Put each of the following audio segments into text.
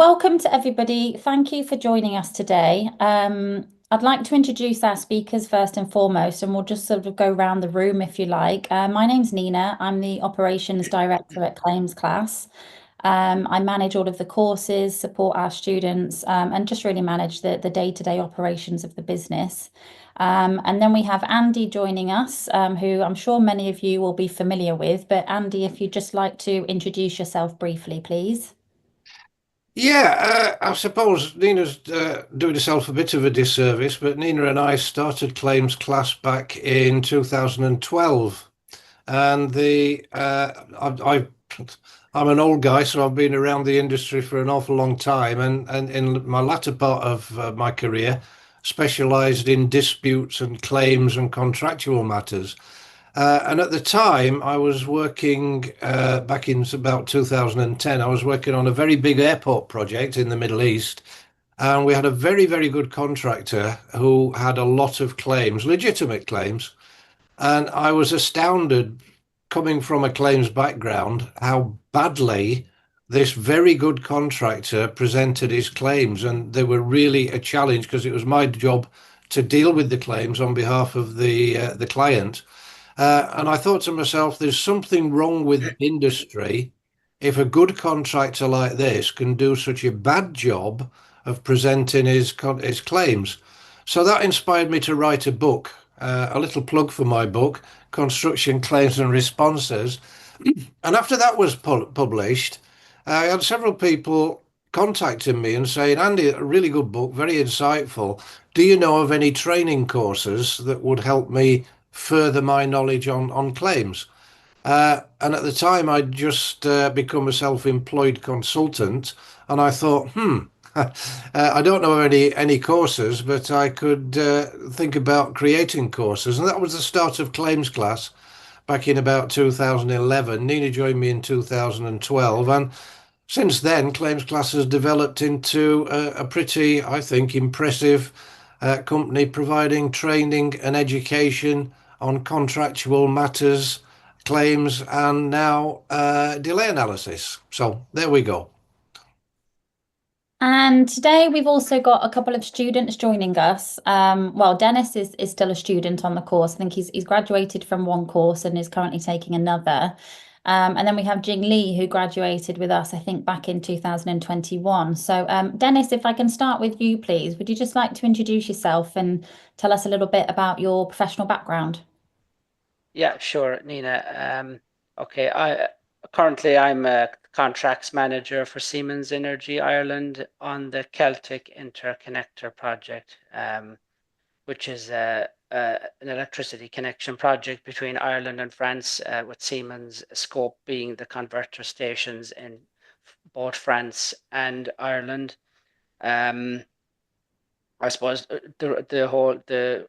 Welcome to everybody. Thank you for joining us today. I'd like to introduce our speakers first and foremost, and we'll just sort of go around the room if you like. My name's Nina. I'm the Operations Director at Claims Class. I manage all of the courses, support our students, and just really manage the day-to-day operations of the business. And then we have Andy joining us, who I'm sure many of you will be familiar with. But Andy, if you'd just like to introduce yourself briefly, please. Yeah, I suppose Nina's doing herself a bit of a disservice, but Nina and I started Claims Class back in 2012, and I'm an old guy, so I've been around the industry for an awful long time, and in my latter part of my career, specialised in disputes and claims and contractual matters. And at the time, I was working back in about 2010. I was working on a very big airport project in the Middle East, and we had a very, very good contractor who had a lot of claims, legitimate claims. And I was astounded, coming from a claims background, how badly this very good contractor presented his claims. And they were really a challenge because it was my job to deal with the claims on behalf of the client. And I thought to myself, there's something wrong with the industry if a good contractor like this can do such a bad job of presenting his claims. So that inspired me to write a book, a little plug for my book, Construction Claims and Responses. And after that was published, I had several people contacting me and saying, Andy, a really good book, very insightful. Do you know of any training courses that would help me further my knowledge on claims? And at the time, I'd just become a self-employed consultant, and I thought, I don't know any courses, but I could think about creating courses, and that was the start of Claims Class back in about 2011. Nina joined me in 2012, and since then, Claims Class has developed into a pretty, I think, impressive company providing training and education on contractual matters, claims, and now delay analysis. So there we go. And today we've also got a couple of students joining us. Well, Dennis is still a student on the course. I think he's graduated from one course and is currently taking another. And then we have Jing Li, who graduated with us, I think, back in 2021. So, Dennis, if I can start with you, please, would you just like to introduce yourself and tell us a little bit about your professional background? Yeah, sure, Nina. Okay, I'm a contracts manager for Siemens Energy Ireland on the Celtic Interconnector project, which is an electricity connection project between Ireland and France, with Siemens' scope being the converter stations in both France and Ireland. I suppose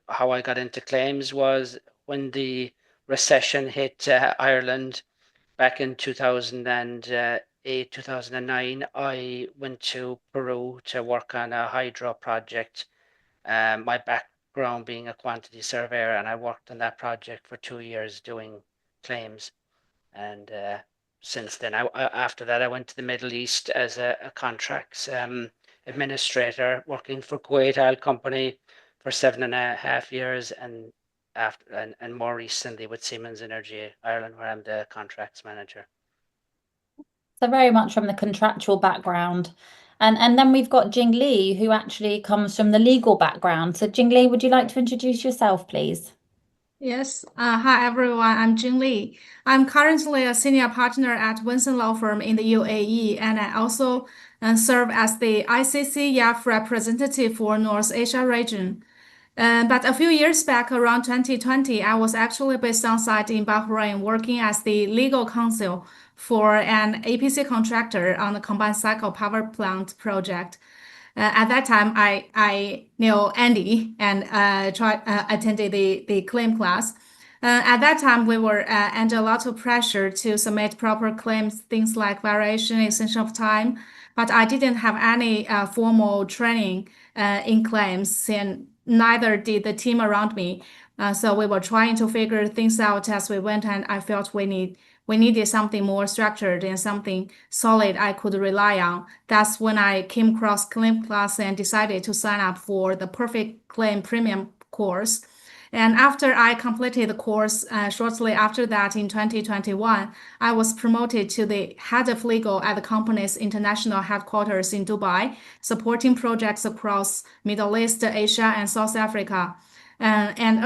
how I got into claims was when the recession hit Ireland back in 2008, 2009. I went to Peru to work on a hydro project. My background being a quantity surveyor, and I worked on that project for 2 years doing claims. And since then, after that, I went to the Middle East as a contracts administrator, working for Kuwait Oil Company for 7.5 years, and more recently with Siemens Energy Ireland, where I'm the contracts manager. So very much from the contractual background. And then we've got Jing Li, who actually comes from the legal background. So Jing Li, would you like to introduce yourself, please? Yes. Hi, everyone. I'm Jing Li. I'm currently a senior partner at Winston Law Firm in the UAE, and I also serve as the ICC-YAF representative for North Asia region. But a few years back, around 2020, I was actually based on site in Bahrain, working as the legal counsel for an APC contractor on the combined cycle power plant project. At that time, I knew Andy and attended the claim class. At that time, we were under a lot of pressure to submit proper claims, things like variation, extension of time. But I didn't have any formal training in claims, and neither did the team around me. So we were trying to figure things out as we went, and I felt we needed something more structured and something solid I could rely on. That's when I came across Claim Class and decided to sign up for the Perfect Claim Premium course. And after I completed the course, shortly after that in 2021, I was promoted to the head of legal at the company's international headquarters in Dubai, supporting projects across Middle East, Asia, and South Africa. And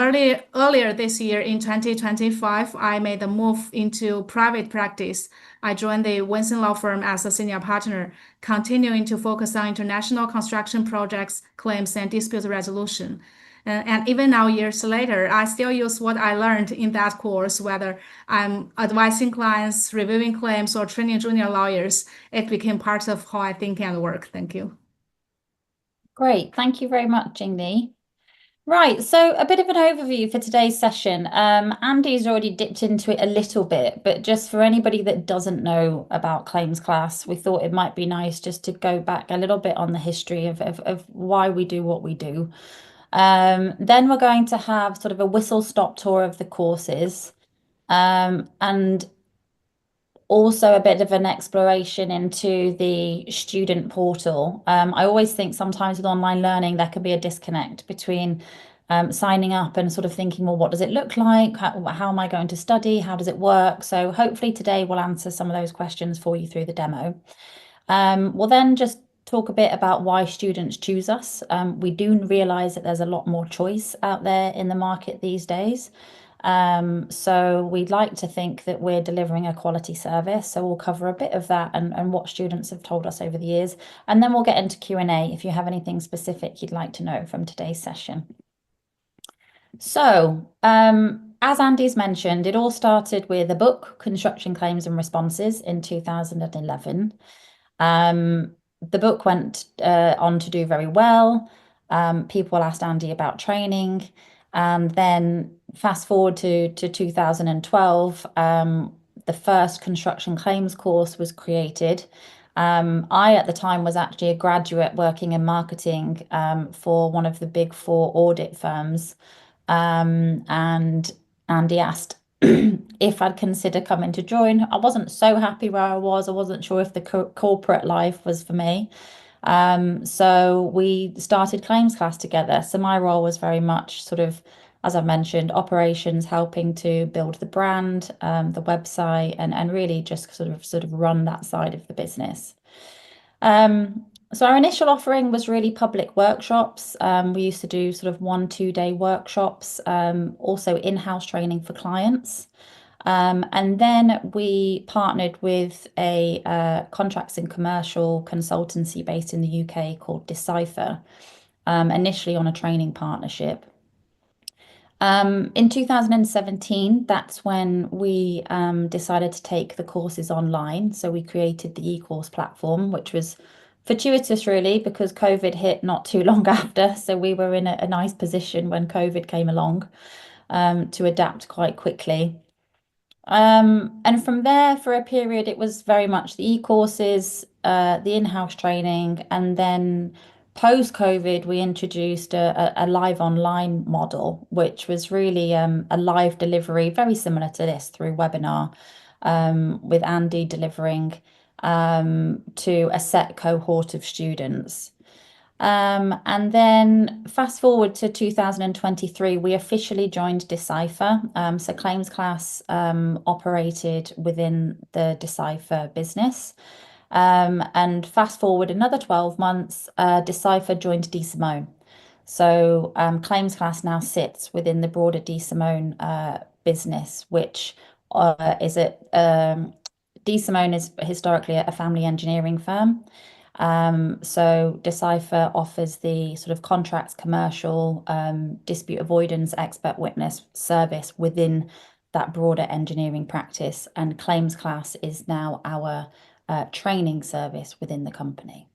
earlier this year in 2025, I made the move into private practice. I joined the Winston Law Firm as a senior partner, continuing to focus on international construction projects, claims, and dispute resolution. And even now, years later, I still use what I learned in that course, whether I'm advising clients, reviewing claims, or training junior lawyers. It became part of how I think and work. Thank you. Great. Thank you very much, Jing Li. Right, so a bit of an overview for today's session. Andy's already dipped into it a little bit, but just for anybody that doesn't know about Claims Class, we thought it might be nice just to go back a little bit on the history of why we do what we do. Then we're going to have sort of a whistle-stop tour of the courses, and also a bit of an exploration into the student portal. I always think sometimes with online learning, there can be a disconnect between signing up and sort of thinking, well, what does it look like? How am I going to study? How does it work? So hopefully today we'll answer some of those questions for you through the demo. We'll then just talk a bit about why students choose us. We do realize that there's a lot more choice out there in the market these days. So we'd like to think that we're delivering a quality service. So we'll cover a bit of that and what students have told us over the years. And then we'll get into Q&A if you have anything specific you'd like to know from today's session. So, as Andy's mentioned, it all started with a book, Construction Claims and Responses, in 2011. The book went on to do very well. People asked Andy about training. And then fast forward to 2012, the first construction claims course was created. I, at the time, was actually a graduate working in marketing for one of the big 4 audit firms. And Andy asked if I'd consider coming to join. I wasn't so happy where I was. I wasn't sure if the corporate life was for me. So we started Claims Class together. So my role was very much sort of, as I've mentioned, operations, helping to build the brand, the website, and really just sort of run that side of the business. So our initial offering was really public workshops. We used to do sort of 1-2 day workshops, also in-house training for clients. And then we partnered with a contracts and commercial consultancy based in the UK called Decipher, initially on a training partnership. In 2017, that's when we decided to take the courses online. So we created the e-course platform, which was fortuitous really because COVID hit not too long after. So we were in a nice position when COVID came along to adapt quite quickly. And from there, for a period, it was very much the e-courses, the in-house training, and then post-COVID, we introduced a live online model, which was really a live delivery, very similar to this through webinar, with Andy delivering to a set cohort of students. And then fast forward to 2023, we officially joined Decipher. So Claims Class operated within the Decipher business. And fast forward another 12 months, Decipher joined DeSimone. So Claims Class now sits within the broader DeSimone business, which is DeSimone is historically a family engineering firm. So Decipher offers the sort of contracts, commercial, dispute avoidance, expert witness service within that broader engineering practice, and Claims Class is now our training service within the company.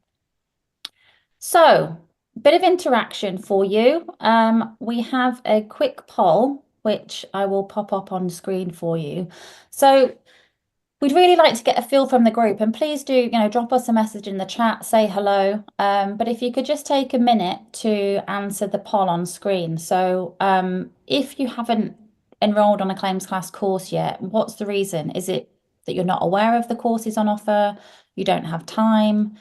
So, a bit of interaction for you. We have a quick poll, which I will pop up on screen for you. So, We'd really like to get a feel from the group, and please do, drop us a message in the chat, say hello. But if you could just take a minute to answer the poll on screen. So if you haven't enrolled on a claims class course yet, what's the reason? Is it that you're not aware of the courses on offer, you don't have time,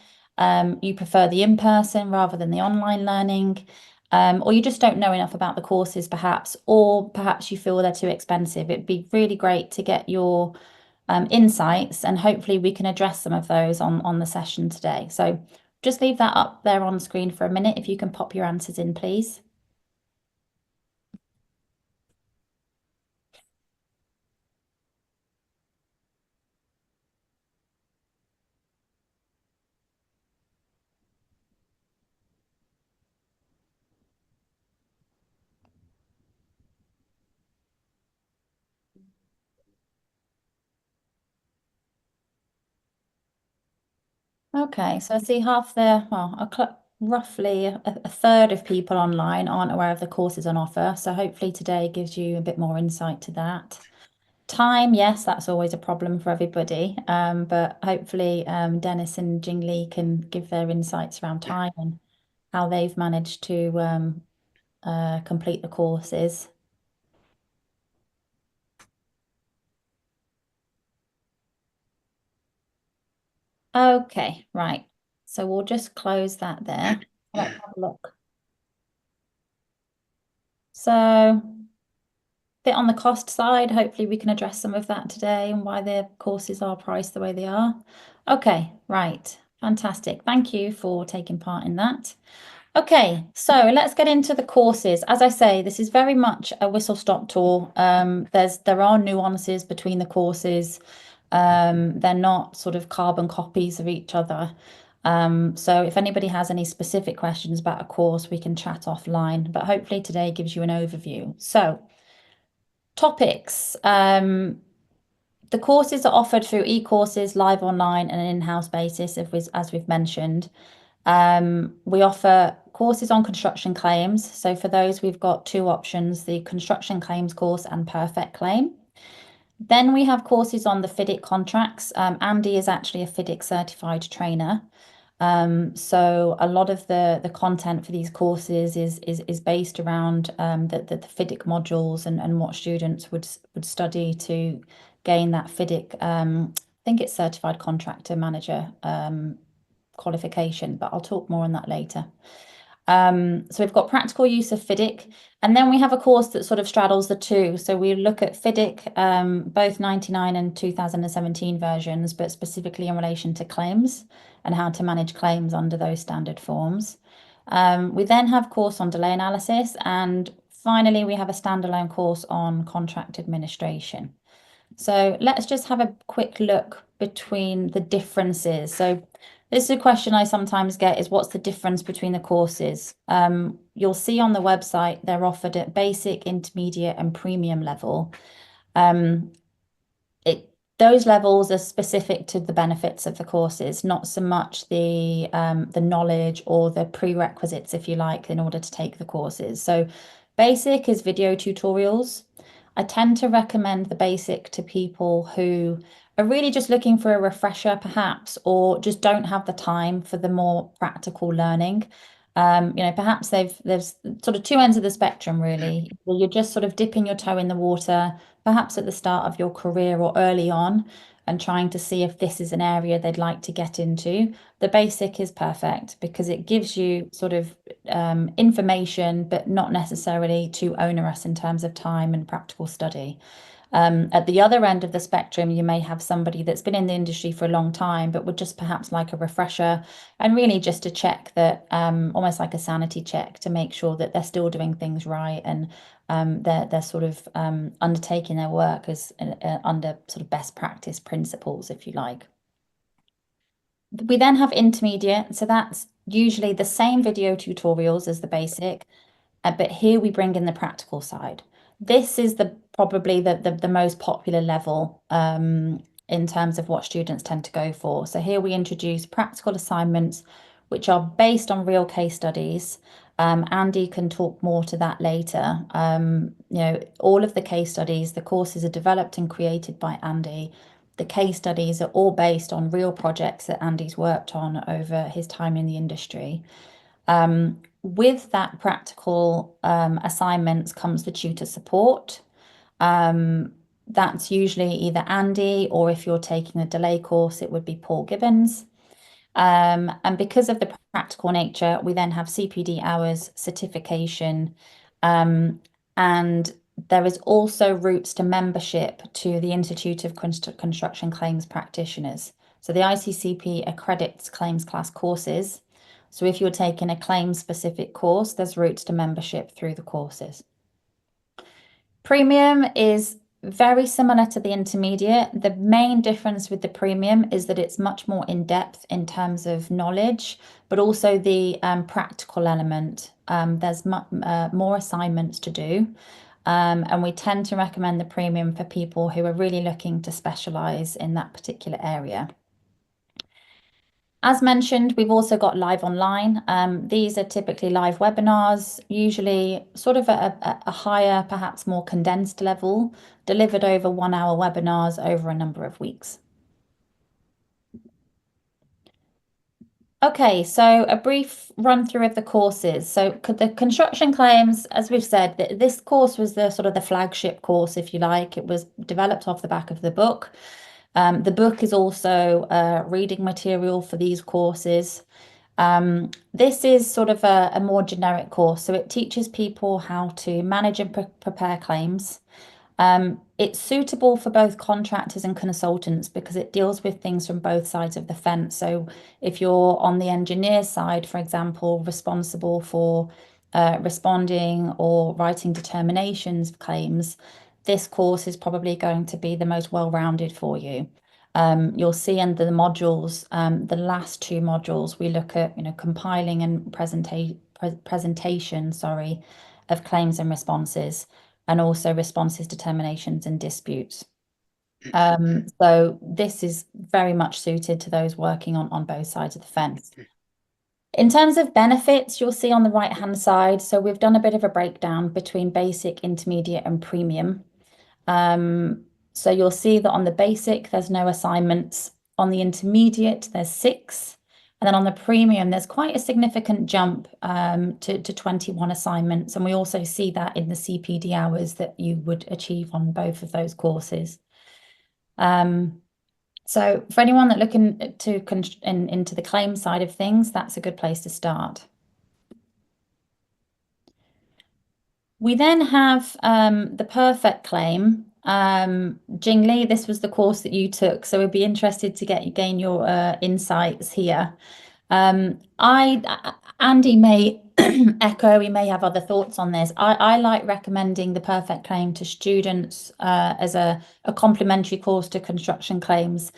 you prefer the in-person rather than the online learning, or you just don't know enough about the courses perhaps, or perhaps you feel they're too expensive? It'd be really great to get your insights, and hopefully we can address some of those on the session today. So just leave that up there on screen for a minute if you can pop your answers in, please. Okay, so I see roughly a third of people online aren't aware of the courses on offer. So hopefully today gives you a bit more insight to that. Time, yes, that's always a problem for everybody. But hopefully Denis and Jing Li can give their insights around time and how they've managed to complete the courses. Okay, right. So we'll just close that there. Let's have a look. So bit on the cost side, hopefully we can address some of that today and why the courses are priced the way they are. Okay, right. Fantastic. Thank you for taking part in that. Okay, so let's get into the courses. As I say, this is very much a whistle-stop tour. There are nuances between the courses. They're not sort of carbon copies of each other. So if anybody has any specific questions about a course, we can chat offline, but hopefully today gives you an overview. So topics. The courses are offered through e-courses, live online, and an in-house basis, as we've mentioned. We offer courses on construction claims. So for those, we've got two options, the construction claims course and perfect claim. Then we have courses on the FIDIC contracts. Andy is actually a FIDIC certified trainer. So a lot of the content for these courses is based around the FIDIC modules and what students would study to gain that FIDIC. I think it's certified contractor manager qualification, but I'll talk more on that later. So we've got practical use of FIDIC, and then we have a course that sort of straddles the two. So we look at FIDIC, both 99 and 2017 versions, but specifically in relation to claims and how to manage claims under those standard forms. We then have a course on delay analysis, and finally we have a standalone course on contract administration. So let's just have a quick look between the differences. So this is a question I sometimes get, is what's the difference between the courses? You'll see on the website they're offered at basic, intermediate, and premium level. Those levels are specific to the benefits of the courses, not so much the knowledge or the prerequisites, if you like, in order to take the courses. So basic is video tutorials. I tend to recommend the basic to people who are really just looking for a refresher perhaps, or just don't have the time for the more practical learning. Perhaps there's sort of two ends of the spectrum really. Well, you're just sort of dipping your toe in the water, perhaps at the start of your career or early on, and trying to see if this is an area they'd like to get into. The basic is perfect because it gives you sort of information, but not necessarily too onerous in terms of time and practical study. At the other end of the spectrum, you may have somebody that's been in the industry for a long time, but would just perhaps like a refresher, and really just to check that, almost like a sanity check, to make sure that they're still doing things right, and they're sort of undertaking their work as under sort of best practice principles, if you like. We then have intermediate, so that's usually the same video tutorials as the basic, but here we bring in the practical side. This is probably the most popular level in terms of what students tend to go for. So here we introduce practical assignments, which are based on real case studies. Andy can talk more to that later. All of the case studies, the courses are developed and created by Andy. the case studies are all based on real projects that Andy's worked on over his time in the industry. With that practical assignments comes the tutor support. That's usually either Andy, or if you're taking a delay course, it would be Paul Gibbons. And because of the practical nature, we then have CPD hours, certification, and there is also routes to membership to the Institute of Construction Claims Practitioners. So the ICCP accredits claims class courses. So if you're taking a claim specific course, there's routes to membership through the courses. Premium is very similar to the intermediate. The main difference with the premium is that it's much more in depth in terms of knowledge, but also the practical element. There's more assignments to do. And we tend to recommend the premium for people who are really looking to specialize in that particular area. As mentioned, we've also got live online. These are typically live webinars, usually sort of at a higher, perhaps more condensed level, delivered over 1 hour webinars over a number of weeks. Okay, so a brief run through of the courses. So the construction claims, as we've said, this course was the sort of the flagship course, if you like. It was developed off the back of the book. The book is also reading material for these courses. This is sort of a more generic course, so it teaches people how to manage and prepare claims. It's suitable for both contractors and consultants because it deals with things from both sides of the fence. So if you're on the engineer side, for example, responsible for responding or writing determinations of claims, this course is probably going to be the most well-rounded for you. You'll see under the modules, the last 2 modules, we look at compiling and presentation, of claims and responses, and also responses, determinations, and disputes. So this is very much suited to those working on both sides of the fence. In terms of benefits, you'll see on the right-hand side, so we've done a bit of a breakdown between basic, intermediate, and premium. So you'll see that on the basic, there's no assignments. On the intermediate, there's 6. And then on the premium, there's quite a significant jump to 21 assignments. And we also see that in the CPD hours that you would achieve on both of those courses. So for anyone that looking into the claim side of things, that's a good place to start. We then have the perfect claim. Jing Li, this was the course that you took, so we'd be interested to gain your insights here. Andy may echo, he may have other thoughts on this. I like recommending the perfect claim to students as a complementary course to construction claims.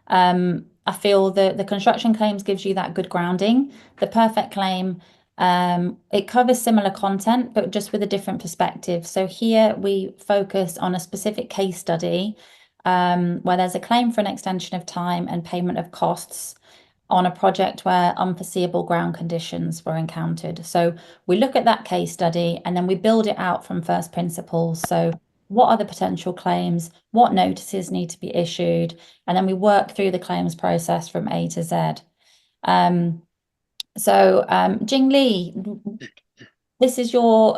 I feel the construction claims gives you that good grounding. The perfect claim, it covers similar content, but just with a different perspective. So here we focus on a specific case study where there's a claim for an extension of time and payment of costs on a project where unforeseeable ground conditions were encountered. So we look at that case study and then we build it out from first principles. So what are the potential claims? What notices need to be issued? And then we work through the claims process from A to Z. Jing Li, this is your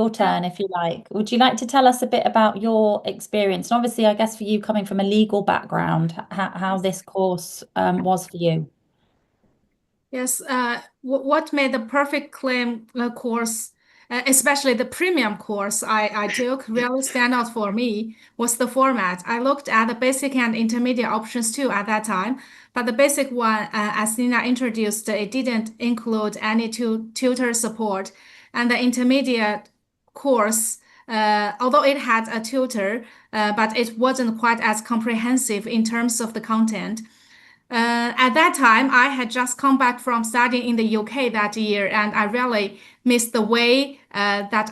turn, if you like. Would you like to tell us a bit about your experience? And obviously, I guess for you coming from a legal background, how this course was for you? Yes, what made the perfect claim course, especially the premium course I took, really stand out for me was the format. I looked at the basic and intermediate options too at that time, but the basic one, as Nina introduced, it didn't include any tutor support. And the intermediate course, although it had a tutor, but it wasn't quite as comprehensive in terms of the content. At that time, I had just come back from studying in the UK that year, and I really missed the way that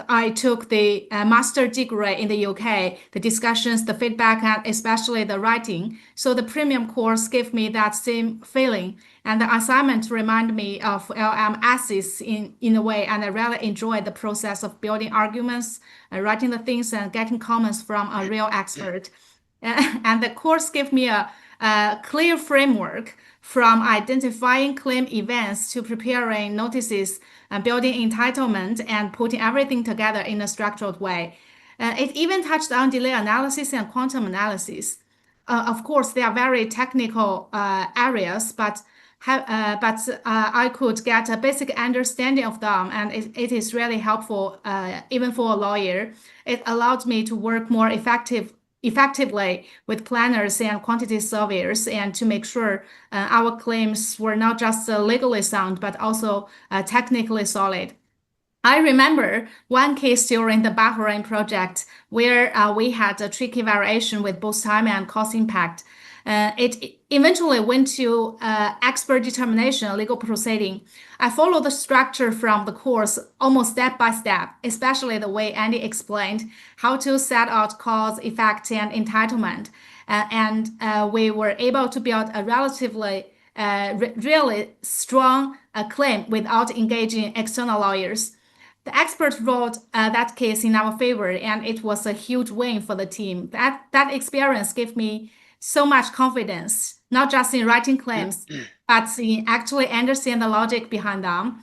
I took the master degree in the UK, the discussions, the feedback, and especially the writing. So the premium course gave me that same feeling, and the assignment reminded me of LMSs in a way, and I really enjoyed the process of building arguments, writing the things, and getting comments from a real expert. And the course gave me a clear framework from identifying claim events to preparing notices, building entitlement, and putting everything together in a structured way. It even touched on delay analysis and quantum analysis. Of course, they are very technical areas, but I could get a basic understanding of them, and it is really helpful, even for a lawyer. It allowed me to work more effectively with planners and quantity surveyors, and to make sure our claims were not just legally sound, but also technically solid. I remember one case during the Bahrain project where we had a tricky variation with both time and cost impact. It eventually went to expert determination, legal proceeding. I followed the structure from the course almost step by step, especially the way Andy explained how to set out cause, effect, and entitlement. We were able to build a relatively really strong claim without engaging external lawyers. The expert wrote that case in our favor, and it was a huge win for the team. That experience gave me so much confidence, not just in writing claims, but in actually understand the logic behind them.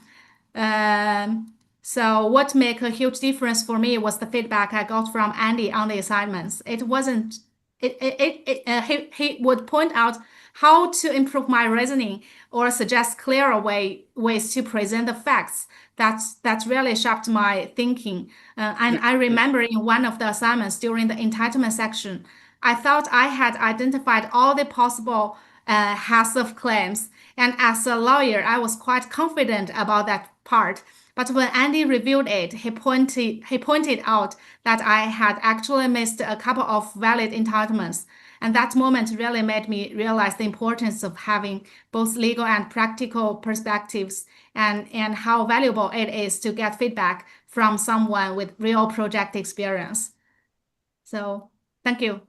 So what made a huge difference for me was the feedback I got from Andy on the assignments. It wasn't he would point out how to improve my reasoning or suggest clearer ways to present the facts. That really shaped my thinking. And I remember in one of the assignments during the entitlement section, I thought I had identified all the possible heads of claims. And as a lawyer, I was quite confident about that part. But when Andy reviewed it, he pointed out that I had actually missed a couple of valid entitlements. And that moment really made me realize the importance of having both legal and practical perspectives, and how valuable it is to get feedback from someone with real project experience. So thank you.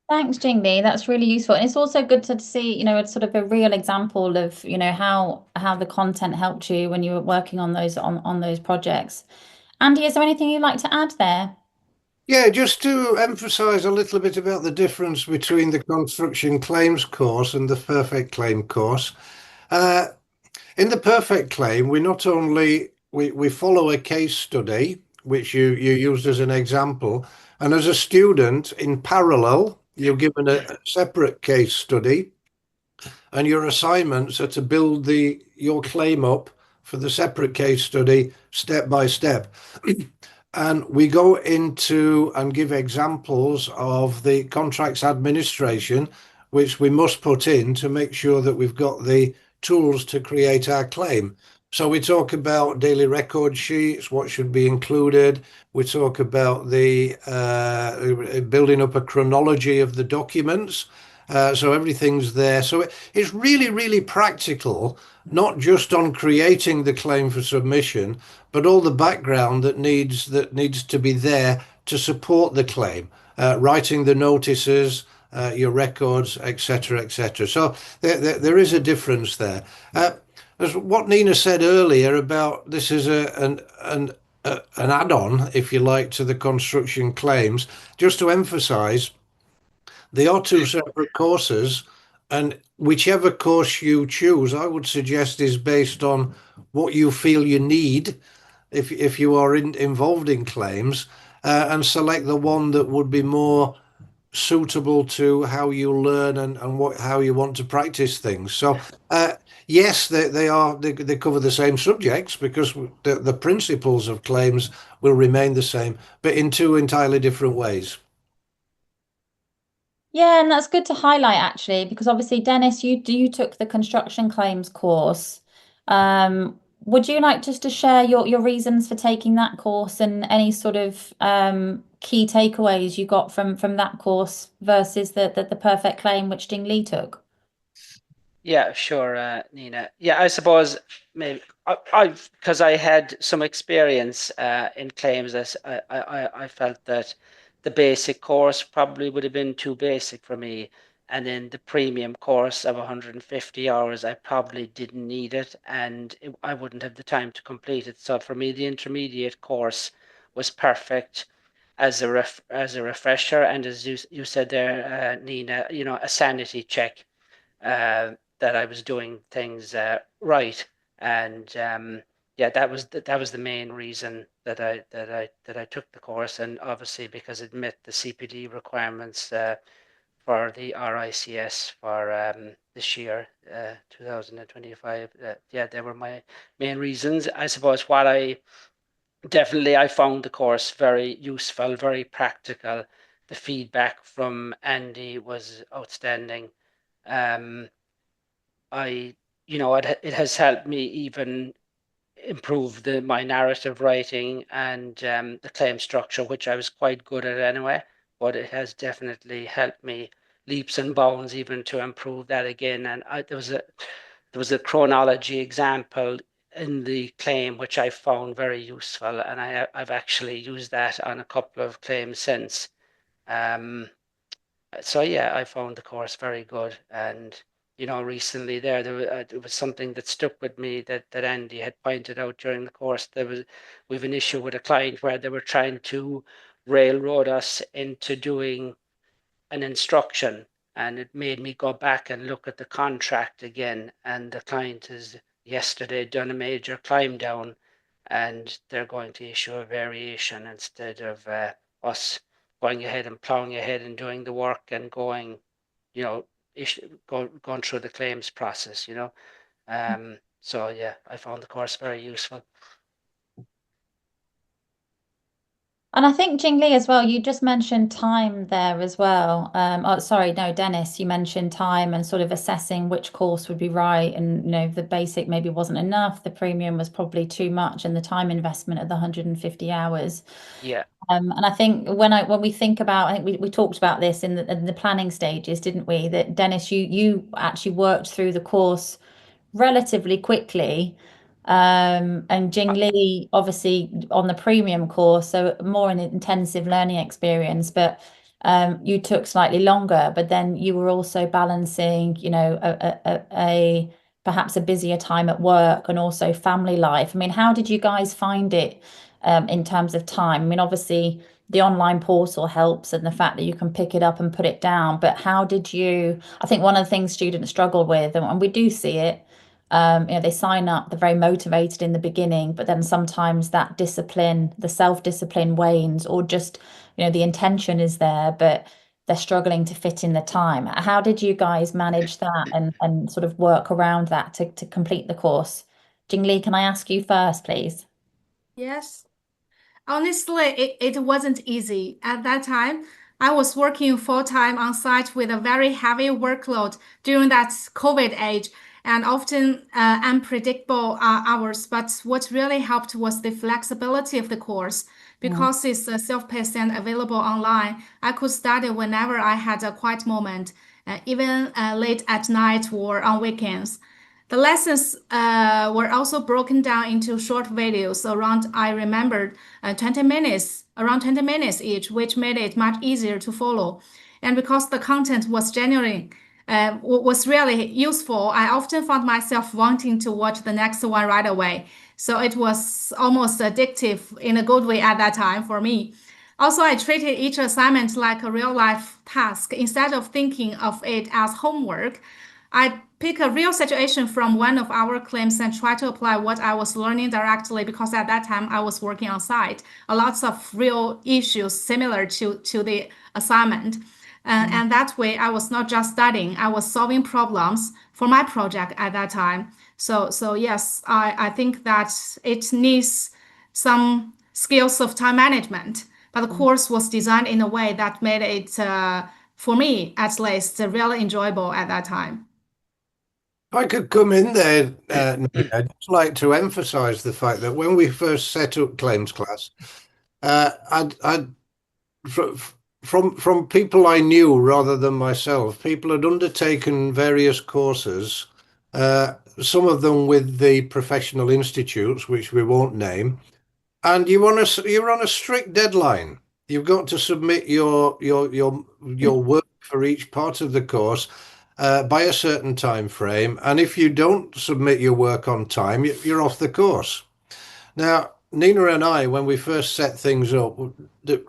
Thanks, Jing Li. That's really useful. And it's also good to see, it's sort of a real example of, how the content helped you when you were working on those projects. Andy, is there anything you'd like to add there? Yeah, just to emphasize a little bit about the difference between the construction claims course and the perfect claim course. In the perfect claim, we not only we follow a case study, which you used as an example, and as a student in parallel, you're given a separate case study, and your assignments are to build your claim up for the separate case study step by step. And we go into and give examples of the contracts administration, which we must put in to make sure that we've got the tools to create our claim. So we talk about daily record sheets, what should be included. We talk about the building up a chronology of the documents. So everything's there. So it's really, really practical, not just on creating the claim for submission, but all the background that needs to be there to support the claim, writing the notices, your records, etc., etc. So there is a difference there. As what Nina said earlier about this is an add-on, if you like, to the construction claims, just to emphasize, they are two separate courses, and whichever course you choose, I would suggest is based on what you feel you need if you are involved in claims, and select the one that would be more suitable to how you learn and how you want to practice things. So yes, they cover the same subjects, because the principles of claims will remain the same, but in two entirely different ways. Yeah, and that's good to highlight, actually, because obviously, Dennis, you took the construction claims course. Would you like just to share your reasons for taking that course, and any sort of key takeaways you got from that course versus the perfect claim which Jing Li took? Yeah, sure, Nina. Yeah, I suppose maybe because I had some experience in claims, I felt that the basic course probably would have been too basic for me, and then the premium course of 150 hours, I probably didn't need it, and I wouldn't have the time to complete it. So for me, the intermediate course was perfect. as a refresher, and as you said there, Nina, a sanity check that I was doing things right, and yeah, that was the main reason that I took the course, and obviously because it met the CPD requirements for the RICS for this year, 2025. Yeah, they were my main reasons. I suppose what I found the course very useful, very practical. The feedback from Andy was outstanding. It has helped me even improve my narrative writing and the claim structure, which I was quite good at anyway, but it has definitely helped me leaps and bounds even to improve that again. And there was a chronology example in the claim which I found very useful, and I've actually used that on a couple of claims since. So yeah, I found the course very good, and recently there was something that stuck with me that Andy had pointed out during the course. We've an issue with a client where they were trying to railroad us into doing an instruction, and it made me go back and look at the contract again. And the client has yesterday done a major climb down, and they're going to issue a variation instead of us going ahead and plowing ahead and doing the work and going through the claims process. So yeah, I found the course very useful. And I think Jing Li as well, you just mentioned time there as well. Oh, sorry, no, Dennis, you mentioned time and sort of assessing which course would be right. And, the basic maybe wasn't enough. The premium was probably too much, and the time investment of the 150 hours. Yeah. And I think when we think about, I think we talked about this in the planning stages, didn't we? That Dennis, you actually worked through the course relatively quickly. And Jing Li, obviously on the premium course, so more an intensive learning experience, but you took slightly longer, but then you were also balancing, a perhaps a busier time at work and also family life. I mean, how did you guys find it in terms of time? I mean, obviously the online portal helps and the fact that you can pick it up and put it down, but how did you, I think one of the things students struggle with, and we do see it, they sign up, they're very motivated in the beginning, but then sometimes that discipline, the self-discipline wanes, or just, the intention is there, but they're struggling to fit in the time. How did you guys manage that and sort of work around that to complete the course? Jing Li, can I ask you first, please? Yes. Honestly, it wasn't easy. At that time, I was working full-time on site with a very heavy workload during that COVID age and often unpredictable hours. But what really helped was the flexibility of the course. Because it's self-paced and available online, I could study whenever I had a quiet moment, even late at night or on weekends. The lessons were also broken down into short videos I remembered, 20 minutes, around 20 minutes each, which made it much easier to follow. And because the content was genuine, was really useful, I often found myself wanting to watch the next one right away. So it was almost addictive in a good way at that time for me. Also, I treated each assignment like a real life task instead of thinking of it as homework. I pick a real situation from one of our claims and try to apply what I was learning directly because at that time I was working on site. Lots of real issues similar to the assignment. And that way I was not just studying, I was solving problems for my project at that time. So yes, I think that it needs some skills of time management, but the course was designed in a way that made it, for me at least, really enjoyable at that time. If I could come in there, I'd just like to emphasize the fact that when we first set up Claims Class, I'd from people I knew rather than myself, people had undertaken various courses, some of them with the professional institutes, which we won't name, and you're on a strict deadline. You've got to submit your work for each part of the course by a certain time frame, and if you don't submit your work on time, you're off the course. Now, Nina and I, when we first set things up,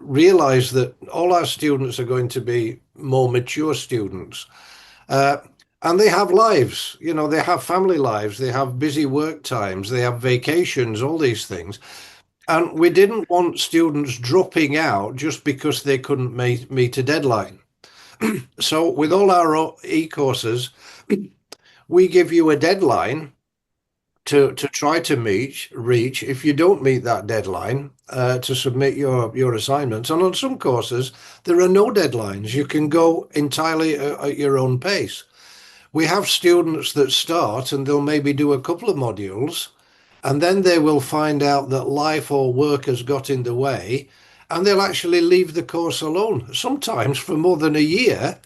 realized that all our students are going to be more mature students. And they have lives, you know, they have family lives, they have busy work times, they have vacations, all these things. And we didn't want students dropping out just because they couldn't meet a deadline. So with all our e-courses, we give you a deadline to try to reach. If you don't meet that deadline, to submit your assignments. And on some courses, there are no deadlines. You can go entirely at your own pace. We have students that start and they'll maybe do a couple of modules, and then they will find out that life or work has got in the way, and they'll actually leave the course alone, sometimes for more than a year,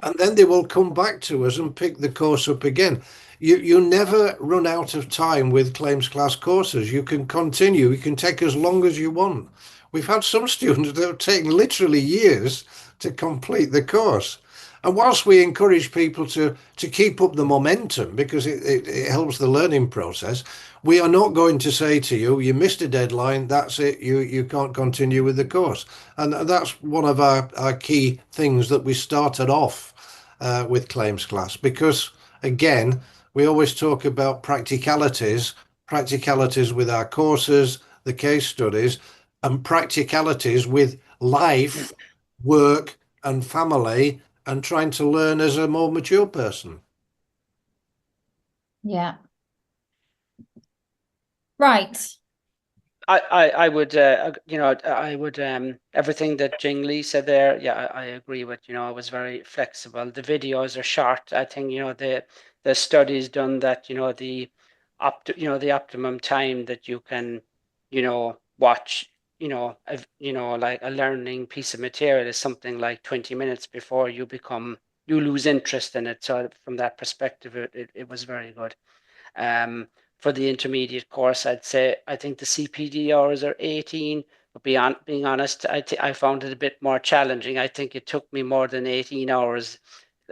and then they will come back to us and pick the course up again. You never run out of time with claims class courses. You can continue. You can take as long as you want. We've had some students that have taken literally years to complete the course. And whilst we encourage people to keep up the momentum because it helps the learning process, we are not going to say to you, you missed a deadline, that's it, you can't continue with the course. And that's one of our key things that we started off with claims class, because again, we always talk about practicalities with our courses, the case studies, and practicalities with life, work, and family, and trying to learn as a more mature person. Yeah. Right. I would, you know, I would, everything that Jing Li said there, yeah, I agree with, you know, it was very flexible. The videos are short. I think, you know, the studies done that, you know, the optimum time that you can, you know, watch, you know, like a learning piece of material is something like 20 minutes before you lose interest in it. So from that perspective, it was very good. For the intermediate course, I'd say I think the CPD hours are 18, but being honest, I found it a bit more challenging. I think it took me more than 18 hours.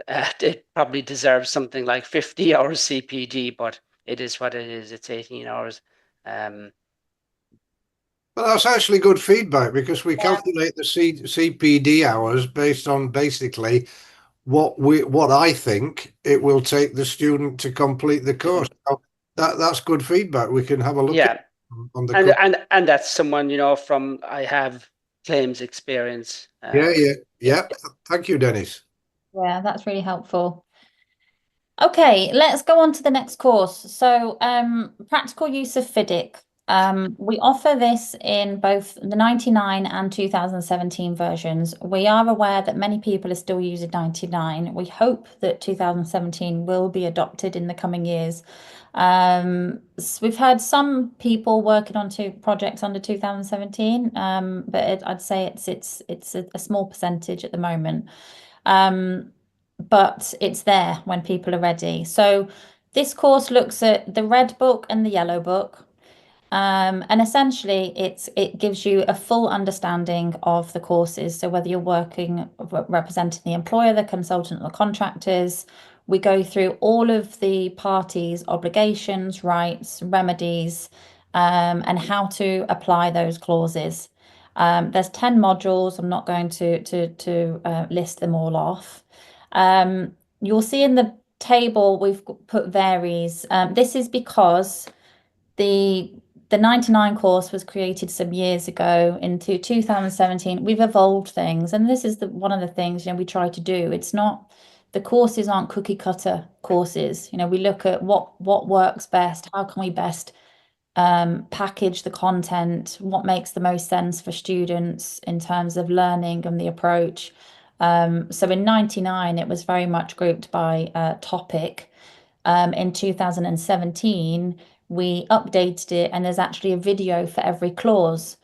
It probably deserves something like 50 hours CPD, but it is what it is. It's 18 hours. Well, that's actually good feedback, because we calculate the CPD hours based on basically what I think it will take the student to complete the course. So that's good feedback. We can have a look at on the course. And that's someone, you know, from I have claims experience. Yeah. Thank you, Denis. Yeah, that's really helpful. Okay, let's go on to the next course. So, practical use of FIDIC. We offer this in both the 99 and 2017 versions. We are aware that many people are still using 99. We hope that 2017 will be adopted in the coming years. So we've had some people working on projects under 2017, but I'd say it's a small percentage at the moment. But it's there when people are ready. So this course looks at the red book and the yellow book. And essentially it gives you a full understanding of the courses. So whether you're working representing the employer, the consultant, or the contractors, we go through all of the parties' obligations, rights, remedies, and how to apply those clauses. There's 10 modules. I'm not going to list them all off. You'll see in the table we've put varies. This is because the 99 course was created some years ago. Into 2017 we've evolved things, and this is one of the things, you know, we try to do. It's not, the courses aren't cookie cutter courses. You know, we look at what works best, how can we best package the content, what makes the most sense for students in terms of learning and the approach. So in 99 it was very much grouped by topic. In 2017 we updated it, and there's actually a video for every clause,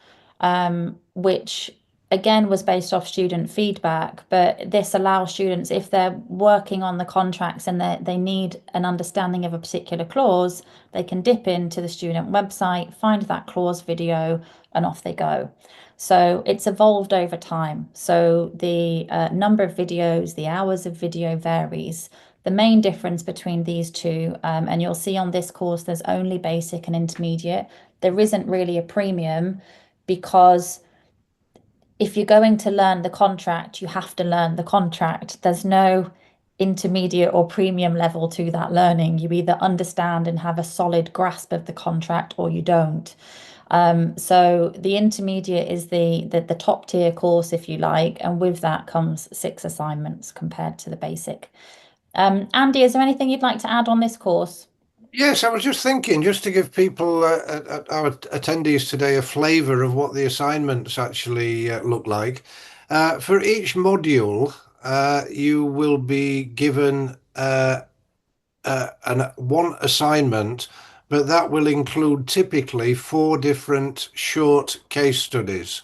which again was based off student feedback. But this allows students, if they're working on the contracts and they need an understanding of a particular clause, they can dip into the student website, find that clause video, and off they go. So it's evolved over time. So the number of videos, the hours of video varies. The main difference between these two, and you'll see on this course, there's only basic and intermediate. there isn't really a premium, because if you're going to learn the contract, you have to learn the contract. There's no intermediate or premium level to that learning. You either understand and have a solid grasp of the contract, or you don't. So the intermediate is the top tier course, if you like, and with that comes 6 assignments compared to the basic. Andy, is there anything you'd like to add on this course? Yes, I was just thinking, just to give people, our attendees today, a flavour of what the assignments actually look like. For each module, you will be given one assignment, but that will include typically 4 different short case studies.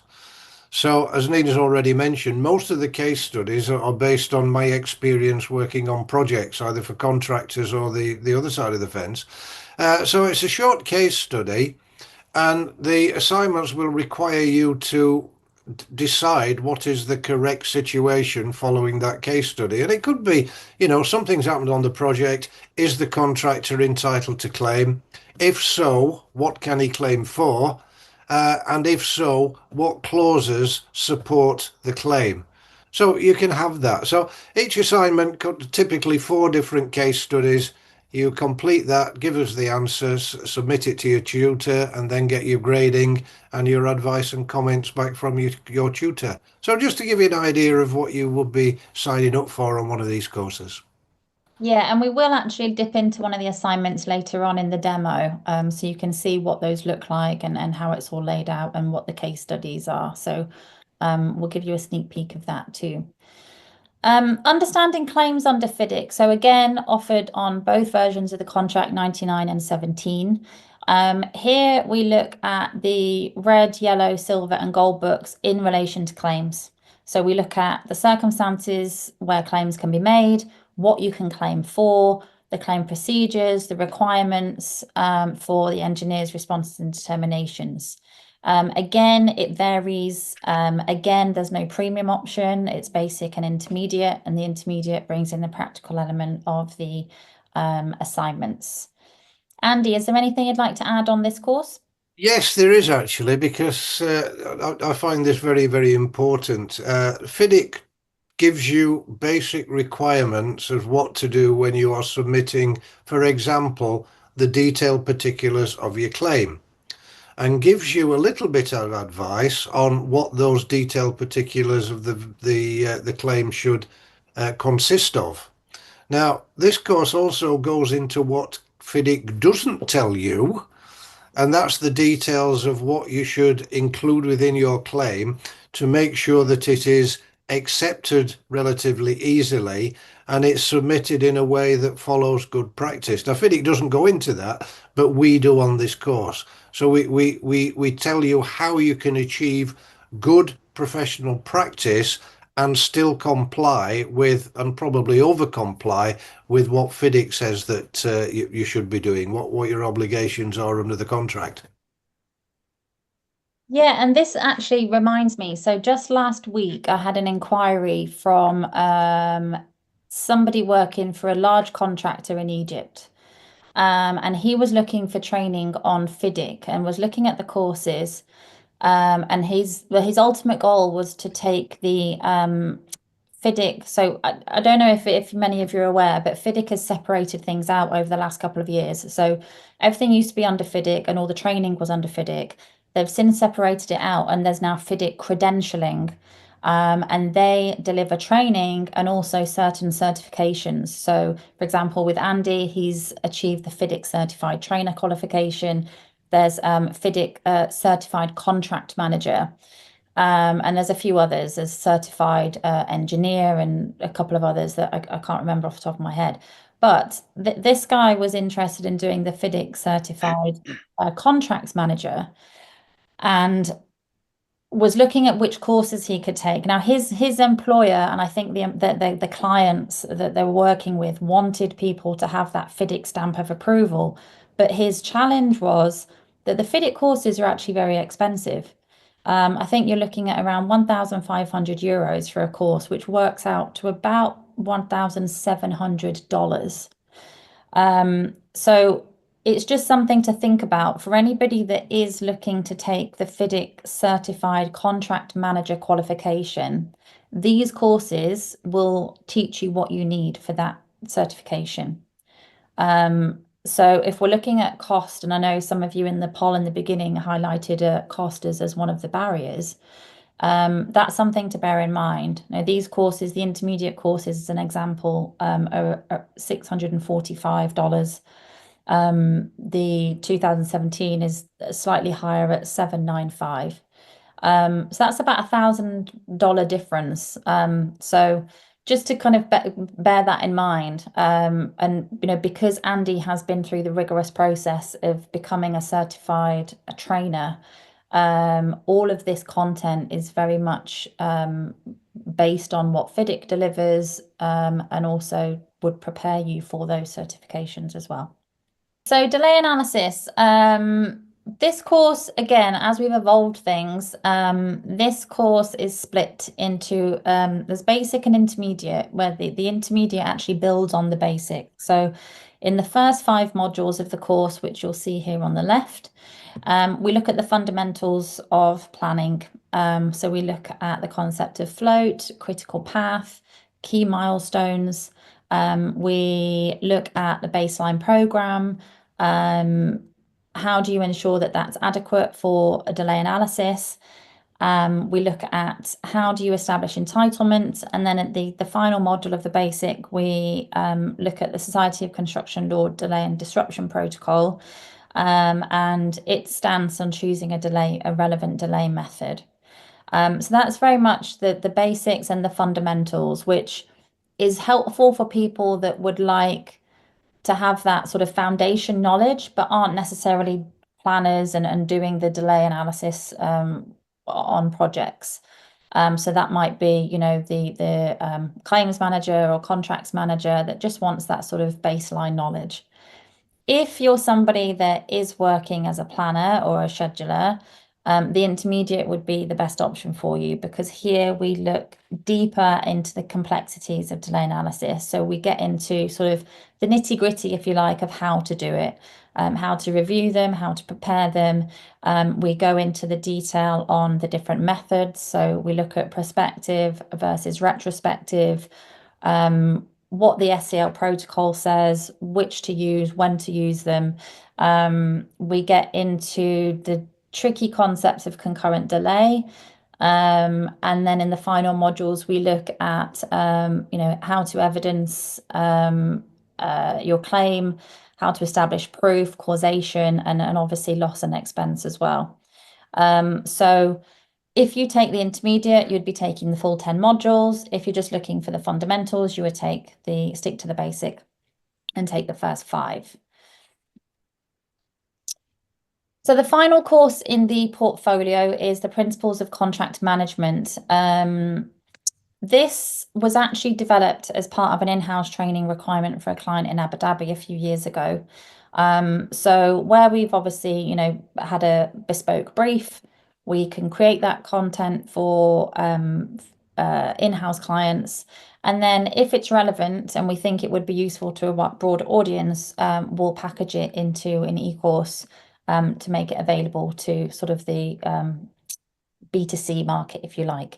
So, as Nina's already mentioned, most of the case studies are based on my experience working on projects, either for contractors or the other side of the fence. So it's a short case study, and the assignments will require you to decide what is the correct situation following that case study. And it could be, something's happened on the project. Is the contractor entitled to claim? If so, what can he claim for? And if so, what clauses support the claim? So you can have that. So each assignment could typically 4 different case studies. You complete that, give us the answers, submit it to your tutor, and then get your grading and your advice and comments back from your tutor. So just to give you an idea of what you would be signing up for on one of these courses. Yeah, and we will actually dip into one of the assignments later on in the demo, so you can see what those look like and how it's all laid out and what the case studies are. So we'll give you a sneak peek of that too. Understanding claims under FIDIC. So again, offered on both versions of the contract, 99 and 17. Here we look at the red, yellow, silver, and gold books in relation to claims. So we look at the circumstances where claims can be made, what you can claim for, the claim procedures, the requirements for the engineer's responses and determinations. Again, it varies. Again, there's no premium option. It's basic and intermediate, and the intermediate brings in the practical element of the assignments. Andy, is there anything you'd like to add on this course? Yes, there is actually, because I find this very, very important. FIDIC gives you basic requirements of what to do when you are submitting, for example, the detailed particulars of your claim, and gives you a little bit of advice on what those detailed particulars of the claim should consist of. Now, this course also goes into what FIDIC doesn't tell you, and that's the details of what you should include within your claim to make sure that it is accepted relatively easily and it's submitted in a way that follows good practice. Now, FIDIC doesn't go into that, but we do on this course. So we tell you how you can achieve good professional practice and still comply with, and probably over comply with, what FIDIC says that you should be doing, what your obligations are under the contract. Yeah, and this actually reminds me. So just last week, I had an inquiry from somebody working for a large contractor in Egypt. And he was looking for training on FIDIC and was looking at the courses. And his ultimate goal was to take the FIDIC. So I don't know if many of you are aware, but FIDIC has separated things out over the last couple of years. So everything used to be under FIDIC and all the training was under FIDIC. They've since separated it out, and there's now FIDIC credentialing. And they deliver training and also certain certifications. So, for example, with Andy, he's achieved the FIDIC certified trainer qualification. There's FIDIC certified contract manager. And there's a few others. There's certified engineer and a couple of others that I can't remember off the top of my head. But this guy was interested in doing the FIDIC certified contracts manager, and was looking at which courses he could take. Now, his employer, and I think the clients that they were working with, wanted people to have that FIDIC stamp of approval. But his challenge was that the FIDIC courses are actually very expensive. I think you're looking at around 1,500 euros for a course, which works out to about $1,700. So it's just something to think about for anybody that is looking to take the FIDIC Certified Contract Manager qualification. These courses will teach you what you need for that certification. So if we're looking at cost, and I know some of you in the poll in the beginning highlighted cost as one of the barriers, that's something to bear in mind. Now, these courses, the intermediate courses, as an example, are $645. The 2017 is slightly higher at $795. So that's about $1,000 difference. So just to kind of bear that in mind, and because Andy has been through the rigorous process of becoming a certified trainer, all of this content is very much based on what FIDIC delivers, and also would prepare you for those certifications as well. So delay analysis. This course, again, as we've evolved things, this course is split into there's basic and intermediate, where the intermediate actually builds on the basic. So in the first 5 modules of the course, which you'll see here on the left, we look at the fundamentals of planning. So we look at the concept of float, critical path, key milestones. We look at the baseline program. How do you ensure that that's adequate for a delay analysis? We look at how do you establish entitlement, and then at the final module of the basic, we look at the Society of Construction Law Delay and Disruption Protocol, and its stance on choosing a relevant delay method. So that's very much the basics and the fundamentals, which is helpful for people that would like to have that sort of foundation knowledge, but aren't necessarily planners and doing the delay analysis on projects. So that might be, the claims manager or contracts manager that just wants that sort of baseline knowledge. If you're somebody that is working as a planner or a scheduler, the intermediate would be the best option for you, because here we look deeper into the complexities of delay analysis. So we get into sort of the nitty-gritty, if you like, of how to do it, how to review them, how to prepare them. We go into the detail on the different methods. So we look at prospective versus retrospective, what the SCL protocol says, which to use, when to use them. We get into the tricky concepts of concurrent delay. And then in the final modules, we look at, how to evidence your claim, how to establish proof, causation, and obviously loss and expense as well. So if you take the intermediate, you'd be taking the full 10 modules. If you're just looking for the fundamentals, you would stick to the basic and take the first 5. So the final course in the portfolio is the Principles of Contract Management. This was actually developed as part of an in-house training requirement for a client in Abu Dhabi a few years ago. So where we've obviously, had a bespoke brief, we can create that content for in-house clients. And then if it's relevant and we think it would be useful to a broad audience, we'll package it into an e-course to make it available to sort of the B2C market, if you like.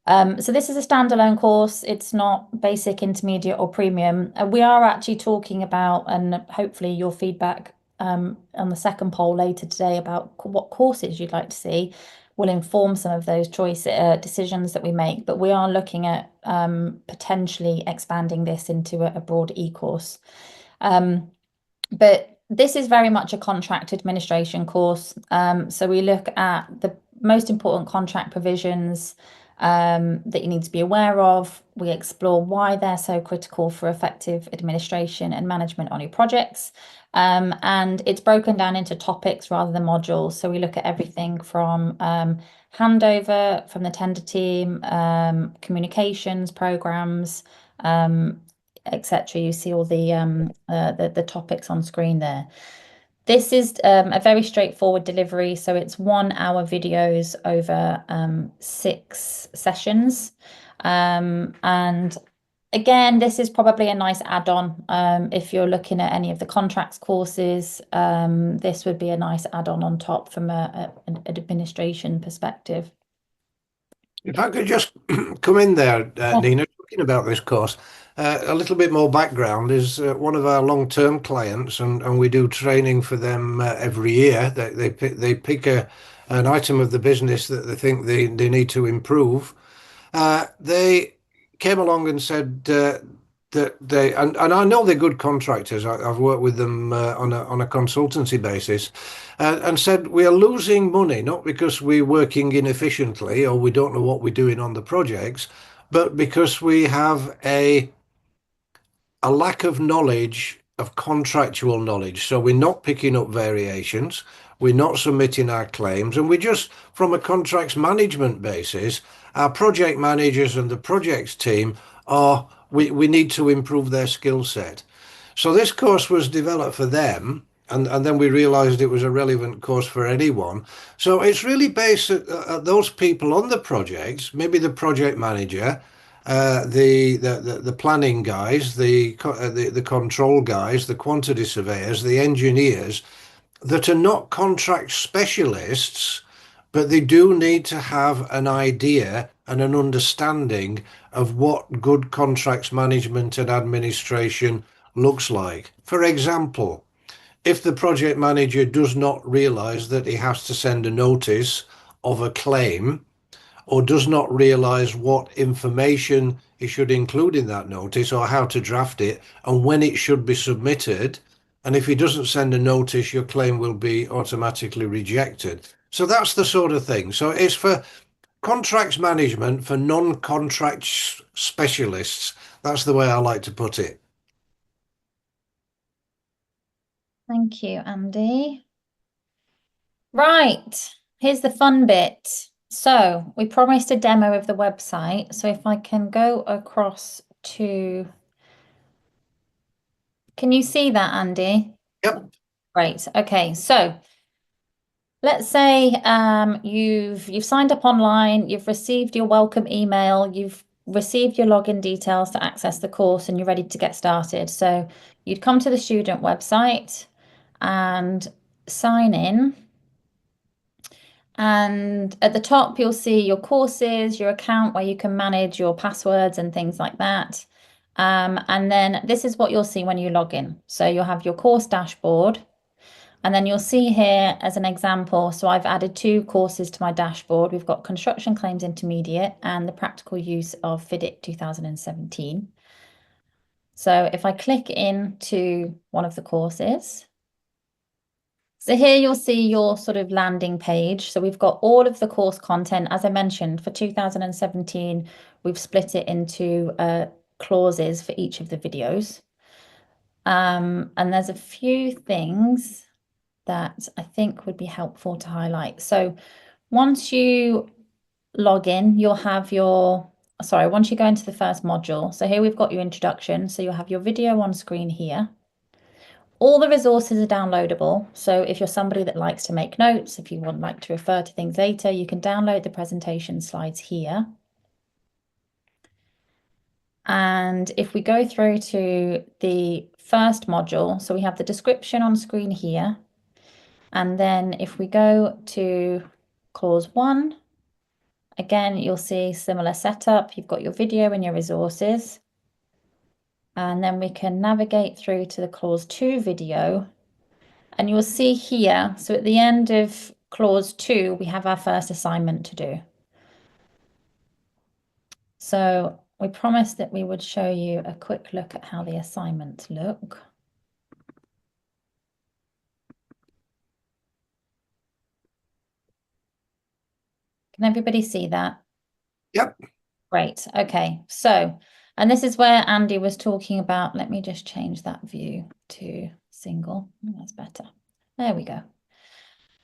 So this is a standalone course. It's not basic, intermediate, or premium. We are actually talking about, and hopefully your feedback on the second poll later today about what courses you'd like to see will inform some of those decisions that we make. But we are looking at potentially expanding this into a broad e-course. But this is very much a contract administration course. So we look at the most important contract provisions that you need to be aware of. We explore why they're so critical for effective administration and management on your projects. And it's broken down into topics rather than modules. So we look at everything from handover from the tender team, communications, programs, etc. You see all the topics on screen there. This is a very straightforward delivery. So it's 1-hour videos over 6 sessions. And Again, this is probably a nice add-on. If you're looking at any of the contracts courses, this would be a nice add-on on top from an administration perspective. If I could just come in there, Nina, talking about this course, a little bit more background is one of our long-term clients, and we do training for them every year. They pick an item of the business that they think they need to improve. They came along and said that and I know they're good contractors. I've worked with them on a consultancy basis, and said we are losing money not because we're working inefficiently or we don't know what we're doing on the projects, but because we have a lack of knowledge of contractual knowledge. So we're not picking up variations, we're not submitting our claims, and we just, from a contracts management basis, our project managers and the projects team we need to improve their skill set. So this course was developed for them, and then we realized it was a relevant course for anyone. So it's really based at those people on the projects, maybe the project manager, the planning guys, the control guys, the quantity surveyors, the engineers that are not contract specialists, but they do need to have an idea and an understanding of what good contracts management and administration looks like. For example, if the project manager does not realize that he has to send a notice of a claim, or does not realize what information he should include in that notice or how to draft it and when it should be submitted, and if he doesn't send a notice, your claim will be automatically rejected. So that's the sort of thing. So it's for contracts management for non-contract specialists. That's the way I like to put it. Thank you, Andy. Right, here's the fun bit. So we promised a demo of the website. So if I can go across to, can you see that, Andy? Yep. Great. Okay, so let's say you've signed up online, you've received your welcome email, you've received your login details to access the course, and you're ready to get started. So you'd come to the student website and sign in. And at the top, you'll see your courses, your account where you can manage your passwords and things like that. And then this is what you'll see when you log in. So you'll have your course dashboard. And then you'll see here as an example, so I've added 2 courses to my dashboard. We've got Construction Claims Intermediate and the Practical Use of FIDIC 2017. So if I click into one of the courses, so here you'll see your sort of landing page. So we've got all of the course content. As I mentioned, for 2017, we've split it into clauses for each of the videos. And there's a few things that I think would be helpful to highlight. So once you log in, you'll have once you go into the first module. So here we've got your introduction. So you'll have your video on screen here. All the resources are downloadable. So if you're somebody that likes to make notes, if you would like to refer to things later, you can download the presentation slides here. And if we go through to the first module, so we have the description on screen here. And then if we go to clause 1, again, you'll see similar setup. You've got your video and your resources. And then we can navigate through to the clause 2 video. And you'll see here, so at the end of clause 2, we have our first assignment to do. So we promised that we would show you a quick look at how the assignments look. Can everybody see that? Yep. Great. Okay. So, and this is where Andy was talking about, let me just change that view to single. That's better. There we go.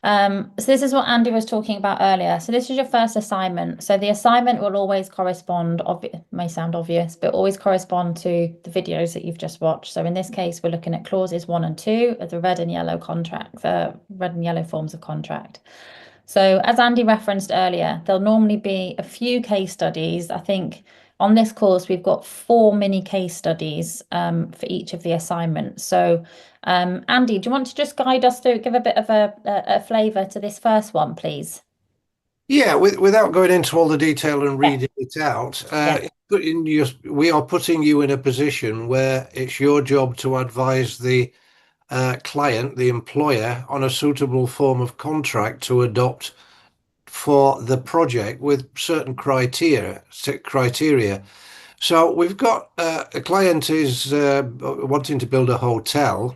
So this is what Andy was talking about earlier. So this is your first assignment. So the assignment will always correspond, may sound obvious, but always correspond to the videos that you've just watched. So in this case, we're looking at clauses 1 and 2 of the red and yellow contract, the red and yellow forms of contract. So as Andy referenced earlier, there'll normally be a few case studies. I think on this course, we've got 4 mini case studies for each of the assignments. So, Andy, do you want to just guide us through, give a bit of a flavour to this first one, please? Yeah, without going into all the detail and reading it out, we are putting you in a position where it's your job to advise the client, the employer, on a suitable form of contract to adopt for the project with certain criteria. So we've got a client is wanting to build a hotel.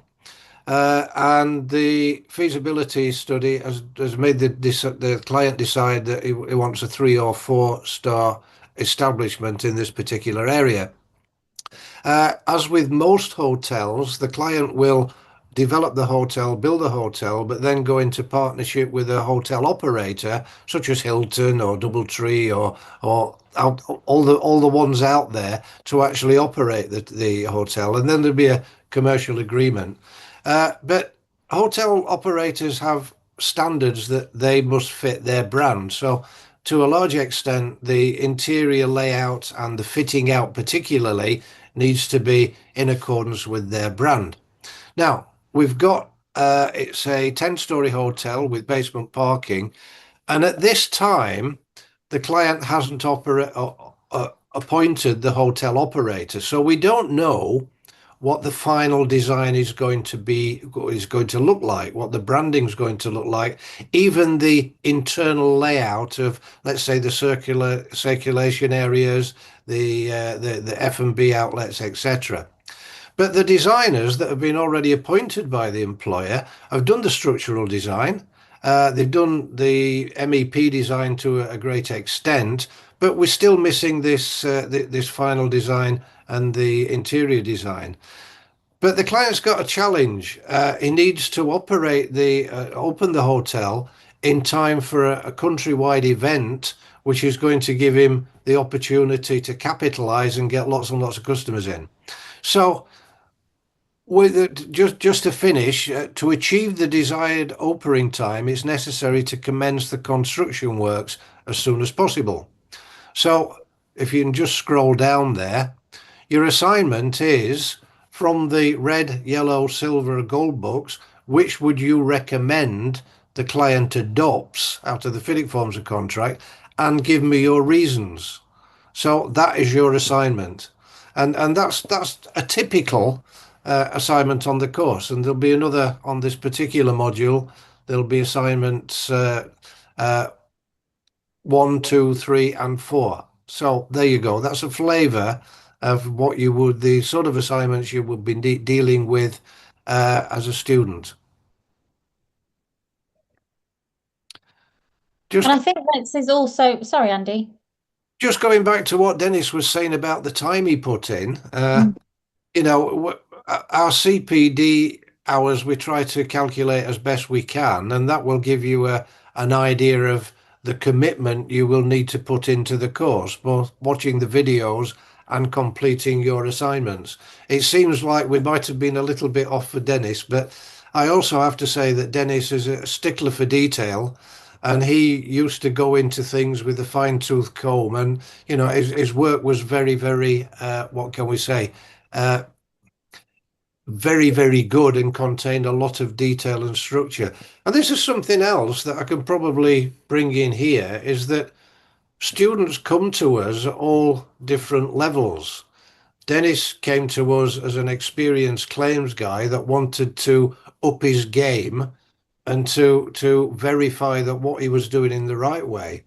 And the feasibility study has made the client decide that he wants a 3 or 4 star establishment in this particular area. As with most hotels, the client will develop the hotel, build a hotel, but then go into partnership with a hotel operator such as Hilton or DoubleTree or all the ones out there to actually operate the hotel, and then there'll be a commercial agreement. But hotel operators have standards that they must fit their brand. So to a large extent, the interior layout and the fitting out particularly needs to be in accordance with their brand. Now, we've got, it's a 10-story hotel with basement parking. And at this time, the client hasn't appointed the hotel operator. So we don't know what the final design is going to look like, what the branding is going to look like, even the internal layout of, let's say, the circulation areas, the F&B outlets, etc. But the designers that have been already appointed by the employer have done the structural design. They've done the MEP design to a great extent, but we're still missing this final design and the interior design. But the client's got a challenge. He needs to open the hotel in time for a countrywide event, which is going to give him the opportunity to capitalize and get lots and lots of customers in. So just to finish, to achieve the desired opening time, it's necessary to commence the construction works as soon as possible. So if you can just scroll down there, your assignment is from the red, yellow, silver, gold books, which would you recommend the client adopts out of the FIDIC forms of contract, and give me your reasons. So that is your assignment. And that's a typical assignment on the course. And there'll be another on this particular module. There'll be assignments 1, 2, 3, and 4. So there you go. That's a flavour of the sort of assignments you would be dealing with as a student. And I think this is also, sorry, Andy. Just going back to what Denis was saying about the time he put in, you know, our CPD hours, we try to calculate as best we can, and that will give you an idea of the commitment you will need to put into the course, both watching the videos and completing your assignments. It seems like we might have been a little bit off for Denis, but I also have to say that Denis is a stickler for detail, and he used to go into things with a fine-tooth comb, and you know, his work was very, very what can we say, very, very good, and contained a lot of detail and structure. And this is something else that I can probably bring in here, is that students come to us at all different levels. Denis came to us as an experienced claims guy that wanted to up his game and to verify that what he was doing in the right way.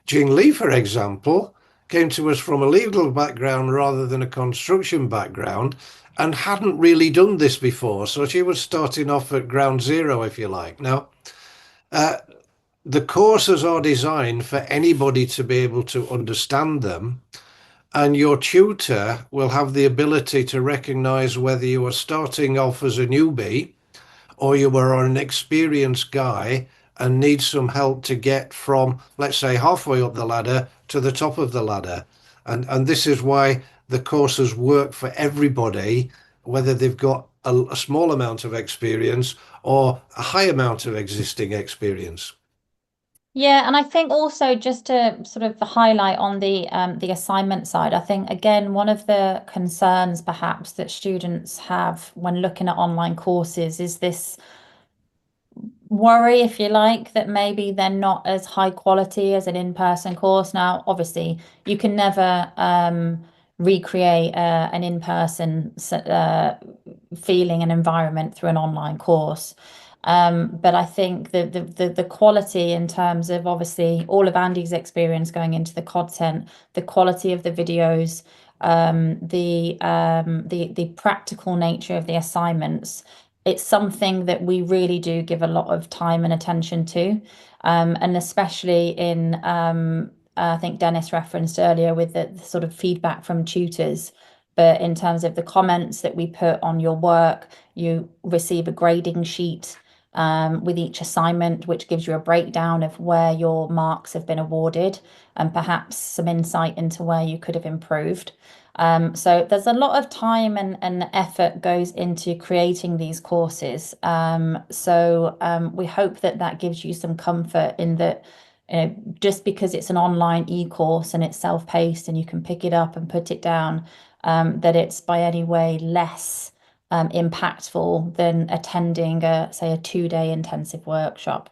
Jing Li, for example, came to us from a legal background rather than a construction background, and hadn't really done this before. So she was starting off at ground zero, if you like. Now, the courses are designed for anybody to be able to understand them, and your tutor will have the ability to recognize whether you are starting off as a newbie or you are an experienced guy and need some help to get from, let's say, halfway up the ladder to the top of the ladder. And this is why the courses work for everybody, whether they've got a small amount of experience or a high amount of existing experience. Yeah, and I think also just to sort of highlight on the assignment side, I think again one of the concerns perhaps that students have when looking at online courses is this worry, if you like, that maybe they're not as high quality as an in-person course. Now, obviously, you can never recreate an in-person feeling and environment through an online course. But I think the quality in terms of obviously all of Andy's experience going into the content, the quality of the videos, the practical nature of the assignments, it's something that we really do give a lot of time and attention to. And especially in I think Dennis referenced earlier with the sort of feedback from tutors. But in terms of the comments that we put on your work, you receive a grading sheet with each assignment, which gives you a breakdown of where your marks have been awarded and perhaps some insight into where you could have improved. So there's a lot of time and effort goes into creating these courses. We hope that that gives you some comfort in that, just because it's an online e-course and it's self-paced and you can pick it up and put it down, that it's by any way less impactful than attending say a 2-day intensive workshop.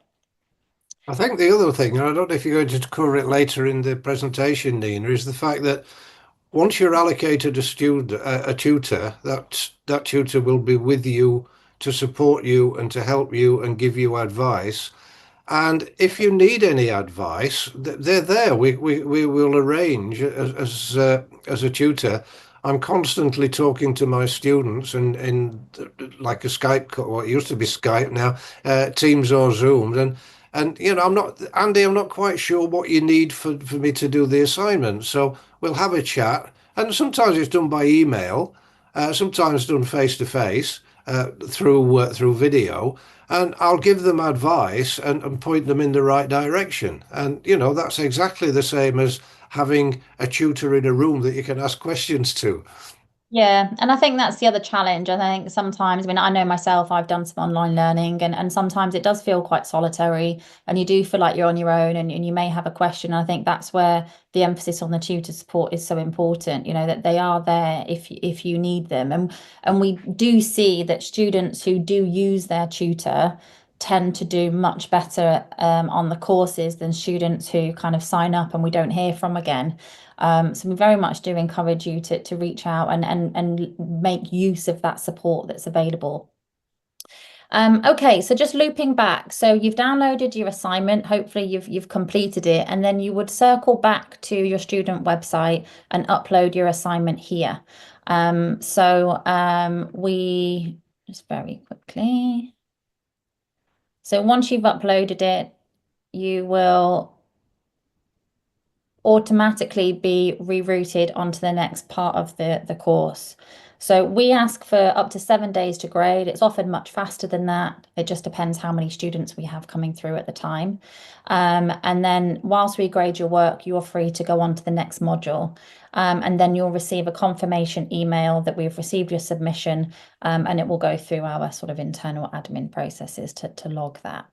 I think the other thing, and I don't know if you're going to cover it later in the presentation, Nina, is the fact that once you're allocated a tutor, that tutor will be with you to support you and to help you and give you advice. And if you need any advice, they're there. We will arrange as a tutor. I'm constantly talking to my students and in like a Skype, what used to be Skype now, Teams or Zoom, and I'm not Andy. I'm not quite sure what you need for me to do the assignment. So we'll have a chat, and sometimes it's done by email, sometimes done face to face through video, and I'll give them advice and point them in the right direction. And that's exactly the same as having a tutor in a room that you can ask questions to. Yeah, and I think that's the other challenge. I think sometimes, I mean, I know myself, I've done some online learning and sometimes it does feel quite solitary and you do feel like you're on your own and you may have a question. I think that's where the emphasis on the tutor support is so important, that they are there if you need them. And we do see that students who do use their tutor tend to do much better on the courses than students who kind of sign up and we don't hear from again. So we very much do encourage you to reach out and make use of that support that's available. Okay, so just looping back. So you've downloaded your assignment, hopefully you've completed it, and then you would circle back to your student website and upload your assignment here. We just very quickly. So once you've uploaded it, you will automatically be rerouted onto the next part of the course. So we ask for up to 7 days to grade. It's often much faster than that. It just depends how many students we have coming through at the time. And then whilst we grade your work, you're free to go on to the next module. And then you'll receive a confirmation email that we've received your submission, and it will go through our sort of internal admin processes to log that.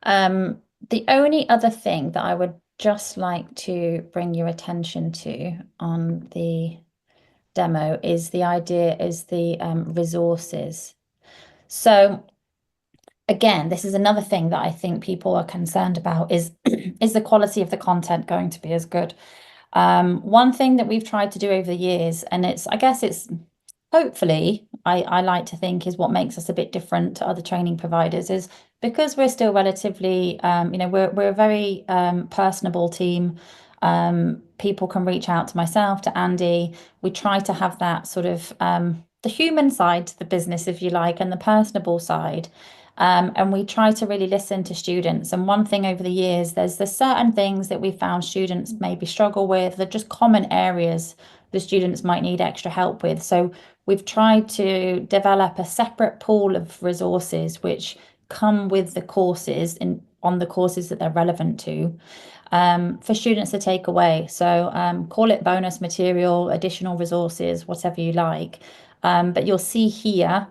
The only other thing that I would just like to bring your attention to on the demo is the resources. So again, this is another thing that I think people are concerned about is the quality of the content going to be as good? One thing that we've tried to do over the years, and I guess it's hopefully, I like to think is what makes us a bit different to other training providers, is because we're still relatively, we're a very personable team. People can reach out to myself, to Andy. We try to have that sort of the human side to the business, if you like, and the personable side. And we try to really listen to students. And one thing over the years, there's certain things that we found students maybe struggle with. They're just common areas the students might need extra help with. So we've tried to develop a separate pool of resources which come with the courses on the courses that they're relevant to, for students to take away. So call it bonus material, additional resources, whatever you like. But you'll see here,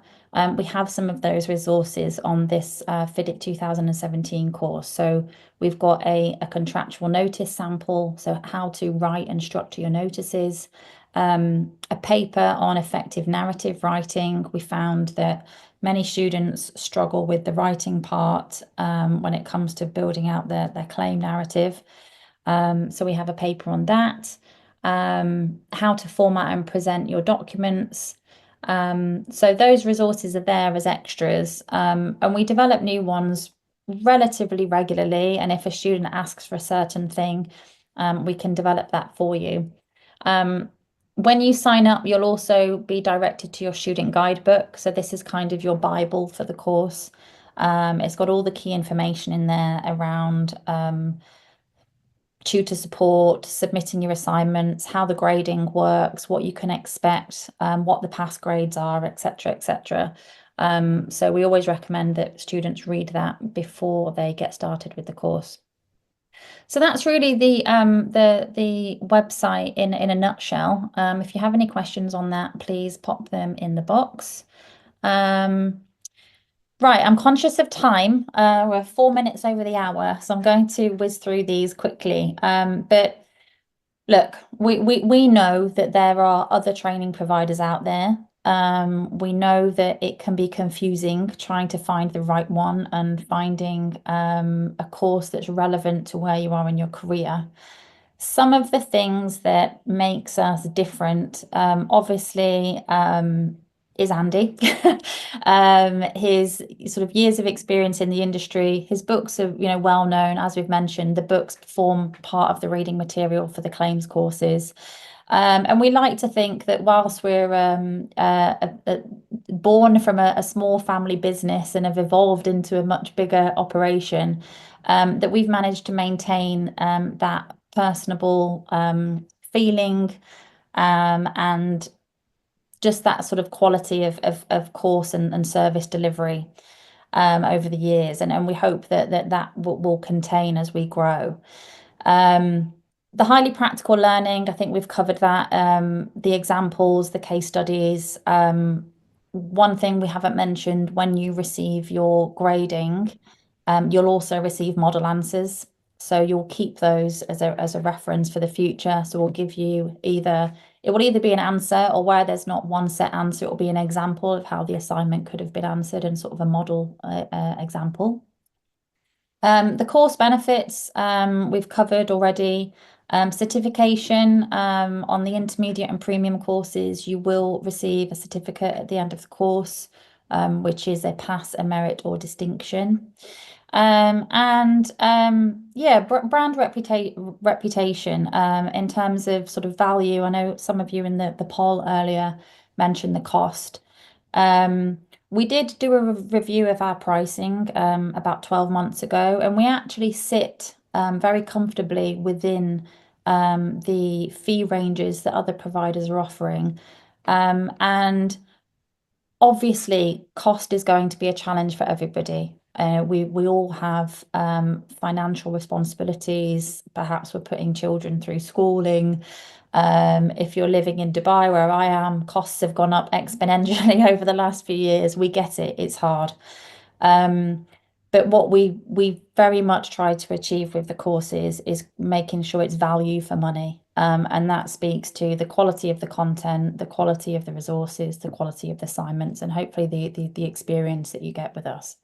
we have some of those resources on this FIDIC 2017 course. So we've got a contractual notice sample, so how to write and structure your notices, a paper on effective narrative writing. We found that many students struggle with the writing part when it comes to building out their claim narrative. So we have a paper on that, how to format and present your documents. So those resources are there as extras, and we develop new ones relatively regularly. And if a student asks for a certain thing, we can develop that for you. When you sign up, you'll also be directed to your student guidebook. So this is kind of your Bible for the course. It's got all the key information in there around tutor support, submitting your assignments, how the grading works, what you can expect, what the pass grades are, etc., etc. So we always recommend that students read that before they get started with the course. So that's really the website in a nutshell. If you have any questions on that, please pop them in the box. Right, I'm conscious of time. We're 4 minutes over the hour, so I'm going to whiz through these quickly. But look, we know that there are other training providers out there. We know that it can be confusing trying to find the right one and finding a course that's relevant to where you are in your career. Some of the things that makes us different, obviously, is Andy. His sort of years of experience in the industry, his books are, well known. As we've mentioned, the books form part of the reading material for the claims courses. And we like to think that whilst we're born from a small family business and have evolved into a much bigger operation, that we've managed to maintain that personable feeling and just that sort of quality of course and service delivery over the years. And we hope that will contain as we grow. The highly practical learning, I think we've covered that. The examples, the case studies. One thing we haven't mentioned, when you receive your grading, you'll also receive model answers. So you'll keep those as a reference for the future. So we'll give you it will either be an answer, or where there's not one set answer, it will be an example of how the assignment could have been answered and sort of a model example. The course benefits we've covered already. Certification on the intermediate and premium courses, you will receive a certificate at the end of the course, which is a pass, a merit, or distinction. Brand reputation in terms of sort of value. I know some of you in the poll earlier mentioned the cost. We did do a review of our pricing about 12 months ago, and we actually sit very comfortably within the fee ranges that other providers are offering. And obviously, cost is going to be a challenge for everybody. We all have financial responsibilities. Perhaps we're putting children through schooling. If you're living in Dubai, where I am, costs have gone up exponentially over the last few years. We get it, it's hard. But what we very much try to achieve with the courses is making sure it's value for money. And that speaks to the quality of the content, the quality of the resources, the quality of the assignments, and hopefully the experience that you get with us.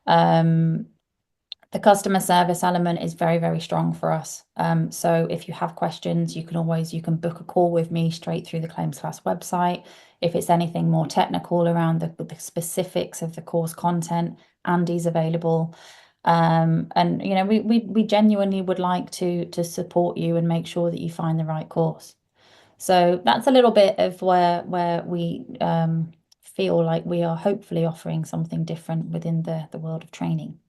The customer service element is very, very strong for us. So if you have questions, you can book a call with me straight through the Claims Class website. If it's anything more technical around the specifics of the course content, Andy's available. And we genuinely would like to support you and make sure that you find the right course. So that's a little bit of where we feel like we are hopefully offering something different within the world of training.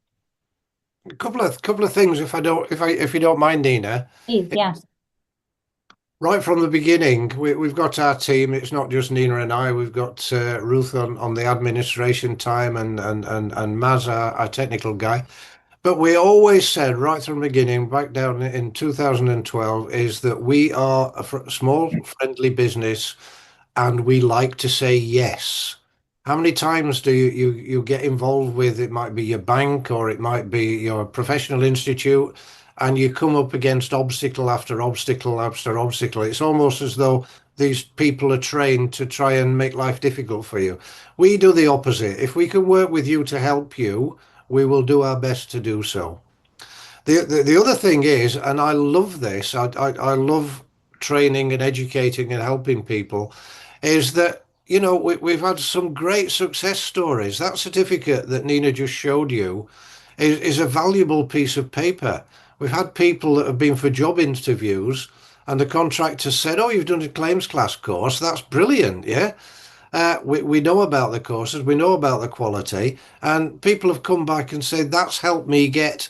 A couple of things, if you don't mind, Nina. Please, yes. Right from the beginning, we've got our team. It's not just Nina and I. We've got Ruth on the administration time and Maz, our technical guy. But we always said right from the beginning, back down in 2012, is that we are a small, friendly business, and we like to say yes. How many times do you get involved with, it might be your bank or it might be your professional institute, and you come up against obstacle after obstacle after obstacle. It's almost as though these people are trained to try and make life difficult for you. We do the opposite. If we can work with you to help you, we will do our best to do so. The other thing is, and I love this, I love training and educating and helping people, is that, we've had some great success stories. That certificate that Nina just showed you is a valuable piece of paper. We've had people that have been for job interviews and the contractor said, "Oh, you've done a claims class course. That's brilliant. Yeah." We know about the courses, we know about the quality, and people have come back and said that's helped me get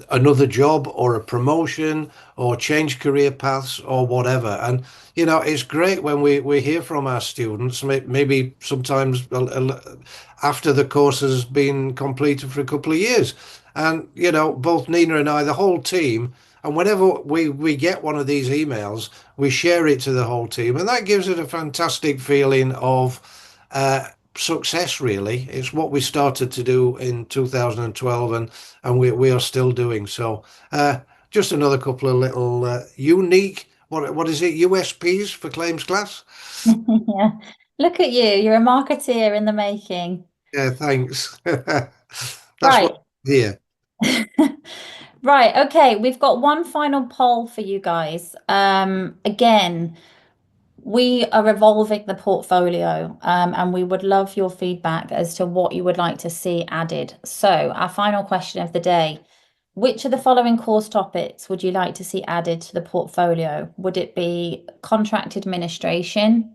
another job or a promotion or change career paths or whatever. And it's great when we hear from our students, maybe sometimes after the course has been completed for a couple of years. And both Nina and I, the whole team, and whenever we get one of these emails, we share it to the whole team, and that gives it a fantastic feeling of success, really. It's what we started to do in 2012, and we are still doing. So just another couple of little unique, what is it, USPs for Claims Class? Yeah. Look at you. You're a marketeer in the making. Yeah, thanks. That's Right. what here. Right, okay, we've got one final poll for you guys. Again, we are evolving the portfolio, and we would love your feedback as to what you would like to see added. So our final question of the day, which of the following course topics would you like to see added to the portfolio? Would it be contract administration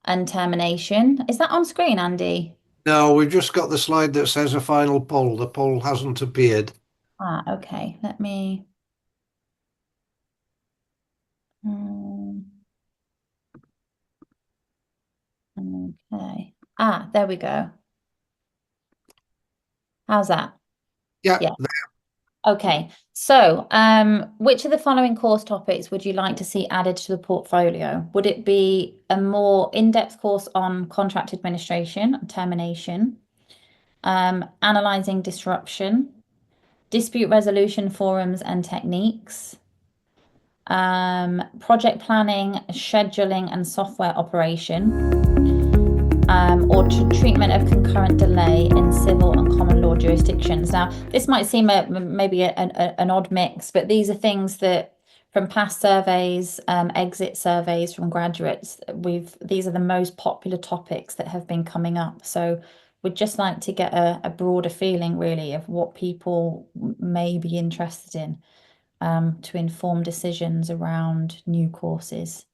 and termination? Is that on screen, Andy? No, we've just got the slide that says a final poll. The poll hasn't appeared. Okay, let me. Okay. There we go. How's that? Yeah. Yeah. Okay. So, which of the following course topics would you like to see added to the portfolio? Would it be a more in-depth course on contract administration and termination, analyzing disruption, dispute resolution forums and techniques, project planning, scheduling and software operation, or treatment of concurrent delay in civil and common law jurisdictions. Now, this might seem maybe an odd mix, but these are things that from past surveys, exit surveys from graduates, these are the most popular topics that have been coming up. So we'd just like to get a broader feeling, really, of what people may be interested in, to inform decisions around new courses.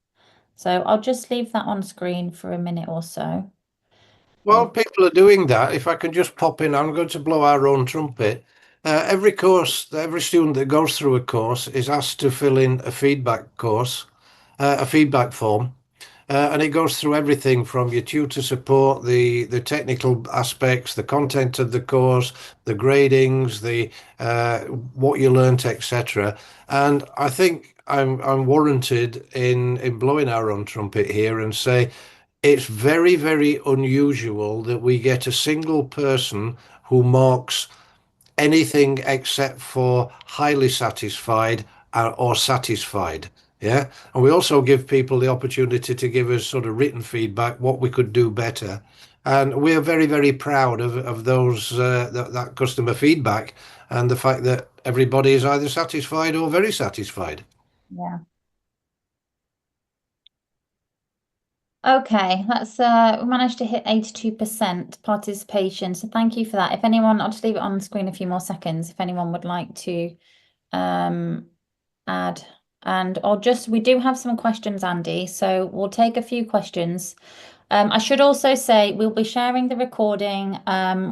So I'll just leave that on screen for a minute or so. While people are doing that, if I can just pop in, I'm going to blow our own trumpet. Every student that goes through a course is asked to fill in a feedback form. And it goes through everything from your tutor support, the technical aspects, the content of the course, the gradings, the what you learnt, etc. And I think I'm warranted in blowing our own trumpet here and say it's very, very unusual that we get a single person who marks anything except for highly satisfied or satisfied. Yeah. And we also give people the opportunity to give us sort of written feedback, what we could do better. And we are very, very proud of those that customer feedback and the fact that everybody is either satisfied or very satisfied. Yeah. Okay, that's we managed to hit 82% participation. So thank you for that. If anyone, I'll just leave it on the screen a few more seconds if anyone would like to add. And we do have some questions, Andy, so we'll take a few questions. I should also say we'll be sharing the recording.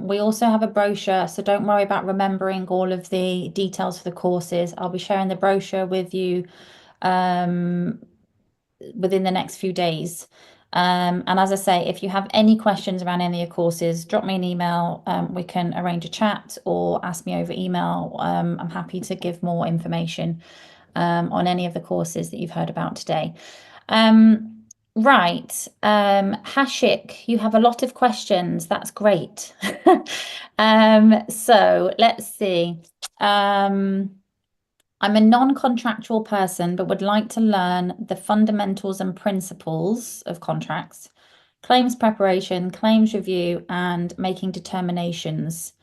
We also have a brochure, so don't worry about remembering all of the details for the courses. I'll be sharing the brochure with you within the next few days. And as I say, if you have any questions around any of your courses, drop me an email. We can arrange a chat or ask me over email. I'm happy to give more information on any of the courses that you've heard about today. Right. Hashik, you have a lot of questions. That's great. So let's see. I'm a non-contractual person, but would like to learn the fundamentals and principles of contracts, claims preparation, claims review, and making determinations.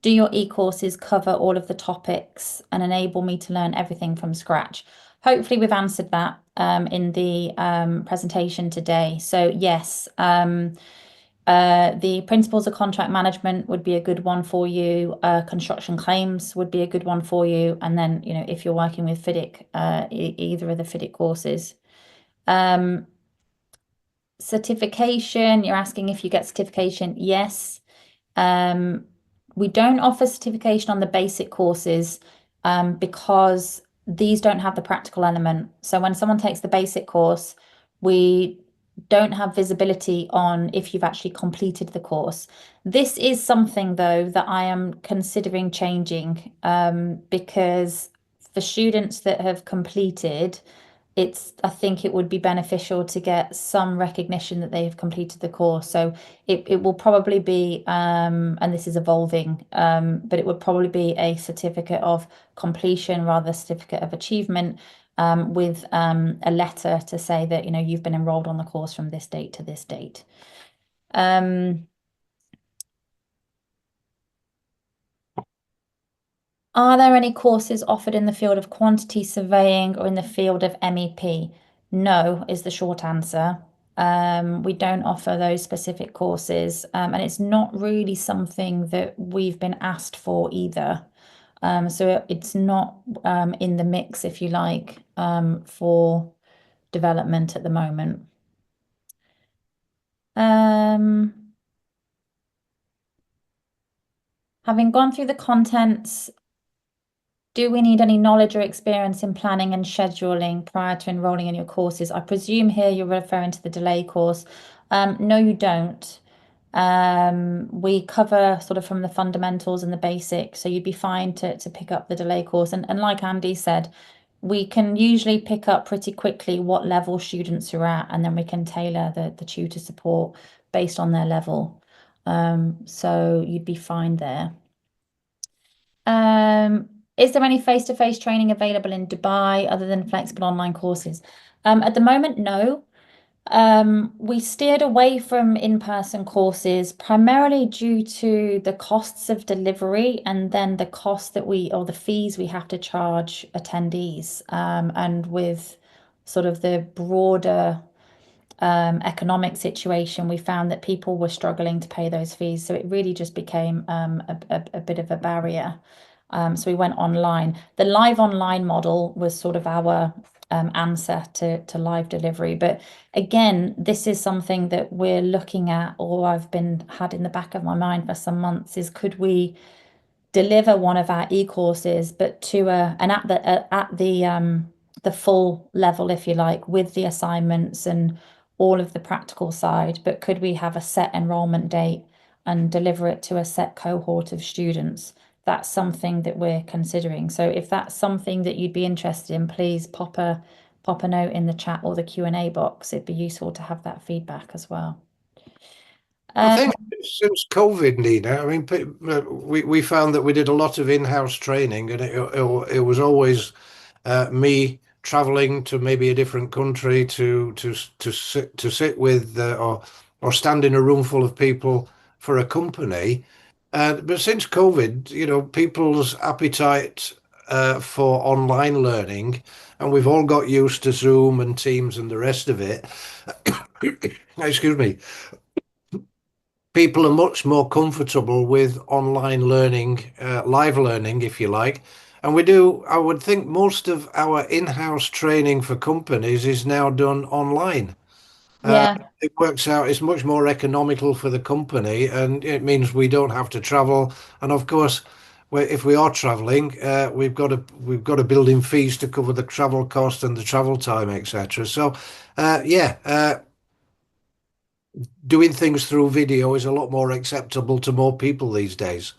Do your e-courses cover all of the topics and enable me to learn everything from scratch? Hopefully we've answered that in the presentation today. So yes, the principles of contract management would be a good one for you. Construction claims would be a good one for you. And then, you know, if you're working with FIDIC, either of the FIDIC courses. Certification, you're asking if you get certification. Yes. We don't offer certification on the basic courses because these don't have the practical element. So when someone takes the basic course, we don't have visibility on if you've actually completed the course. This is something, though, that I am considering changing because for students that have completed, I think it would be beneficial to get some recognition that they have completed the course. So it will probably be, and this is evolving, but it would probably be a certificate of completion rather than a certificate of achievement with a letter to say that, you know, you've been enrolled on the course from this date to this date. Are there any courses offered in the field of quantity surveying or in the field of MEP? No, is the short answer. We don't offer those specific courses, and it's not really something that we've been asked for either. So it's not in the mix, if you like, for development at the moment. Having gone through the contents, do we need any knowledge or experience in planning and scheduling prior to enrolling in your courses? I presume here you're referring to the delay course. No, you don't. We cover sort of from the fundamentals and the basics, so you'd be fine to pick up the delay course. And like Andy said, we can usually pick up pretty quickly what level students are at, and then we can tailor the tutor support based on their level. So you'd be fine there. Is there any face-to-face training available in Dubai other than flexible online courses? At the moment, no. We steered away from in-person courses primarily due to the costs of delivery and then the cost that or the fees we have to charge attendees. And with sort of the broader economic situation, we found that people were struggling to pay those fees. So it really just became a bit of a barrier. So we went online. The live online model was sort of our answer to live delivery. But again, this is something that we're looking at, or I've had in the back of my mind for some months, is could we deliver one of our e-courses, but to at the full level, if you like, with the assignments and all of the practical side, but could we have a set enrollment date and deliver it to a set cohort of students? That's something that we're considering. So if that's something that you'd be interested in, please pop a note in the chat or the Q&A box. It'd be useful to have that feedback as well. I think since COVID, Nina, I mean, we found that we did a lot of in-house training, and it was always me traveling to maybe a different country to sit with or stand in a room full of people for a company. But since COVID, you know, people's appetite for online learning, and we've all got used to Zoom and Teams and the rest of it. Excuse me. People are much more comfortable with online learning, live learning, if you like. And I would think most of our in-house training for companies is now done online. Yeah. It works out, it's much more economical for the company, and it means we don't have to travel. And of course, if we are traveling, we've got to build in fees to cover the travel cost and the travel time, etc. So, doing things through video is a lot more acceptable to more people these days.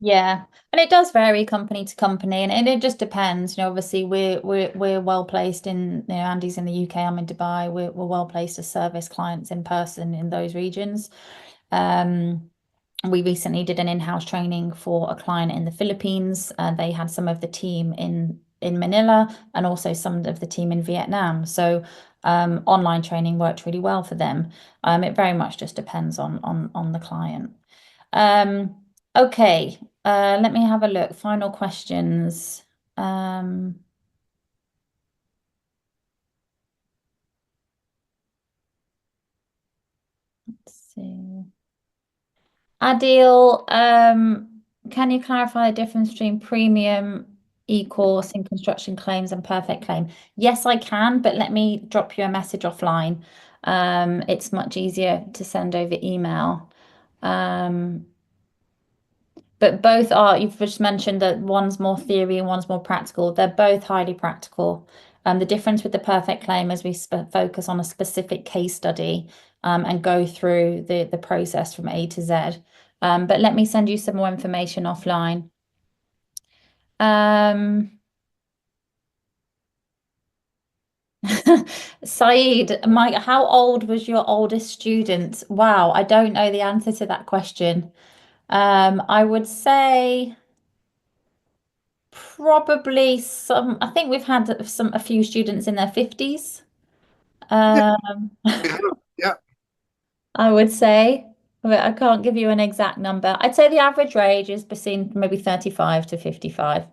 Yeah, and it does vary company to company, and it just depends. You know, obviously we're well placed in, you know, Andy's in the UK, I'm in Dubai. We're well placed to service clients in person in those regions. We recently did an in-house training for a client in the Philippines. They had some of the team in Manila and also some of the team in Vietnam. So online training worked really well for them. It very much just depends on the client. Okay, let me have a look. Final questions. Let's see. Adil, can you clarify the difference between premium e-course in construction claims and perfect claim? Yes, I can, but let me drop you a message offline. It's much easier to send over email. But both are, you've just mentioned that one's more theory and one's more practical. They're both highly practical. The difference with the perfect claim is we focus on a specific case study and go through the process from A to Z. But let me send you some more information offline. Saeed, Mike, how old was your oldest student? Wow, I don't know the answer to that question. I would say probably I think we've had a few students in their 50s. Yeah, I yeah. would say, but I can't give you an exact number. I'd say the average age is between maybe 35 to 55.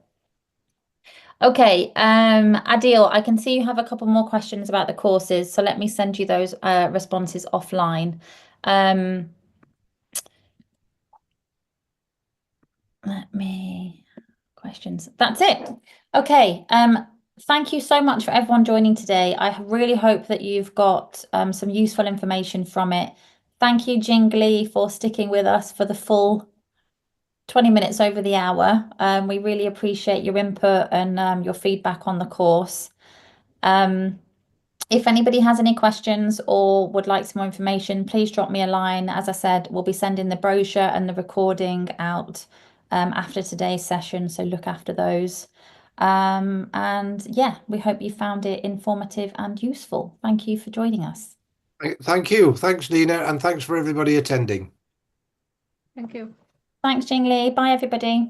Okay, Adil, I can see you have a couple more questions about the courses, so let me send you those responses offline. Questions. That's it. Okay. Thank you so much for everyone joining today. I really hope that you've got some useful information from it. Thank you, Jing Li, for sticking with us for the full 20 minutes over the hour. We really appreciate your input and your feedback on the course. If anybody has any questions or would like some more information, please drop me a line. As I said, we'll be sending the brochure and the recording out after today's session, so look after those. And yeah, we hope you found it informative and useful. Thank you for joining us. Thank you. Thanks, Nina, and thanks for everybody attending. Thank you. Thanks, Jing Li. Bye, everybody.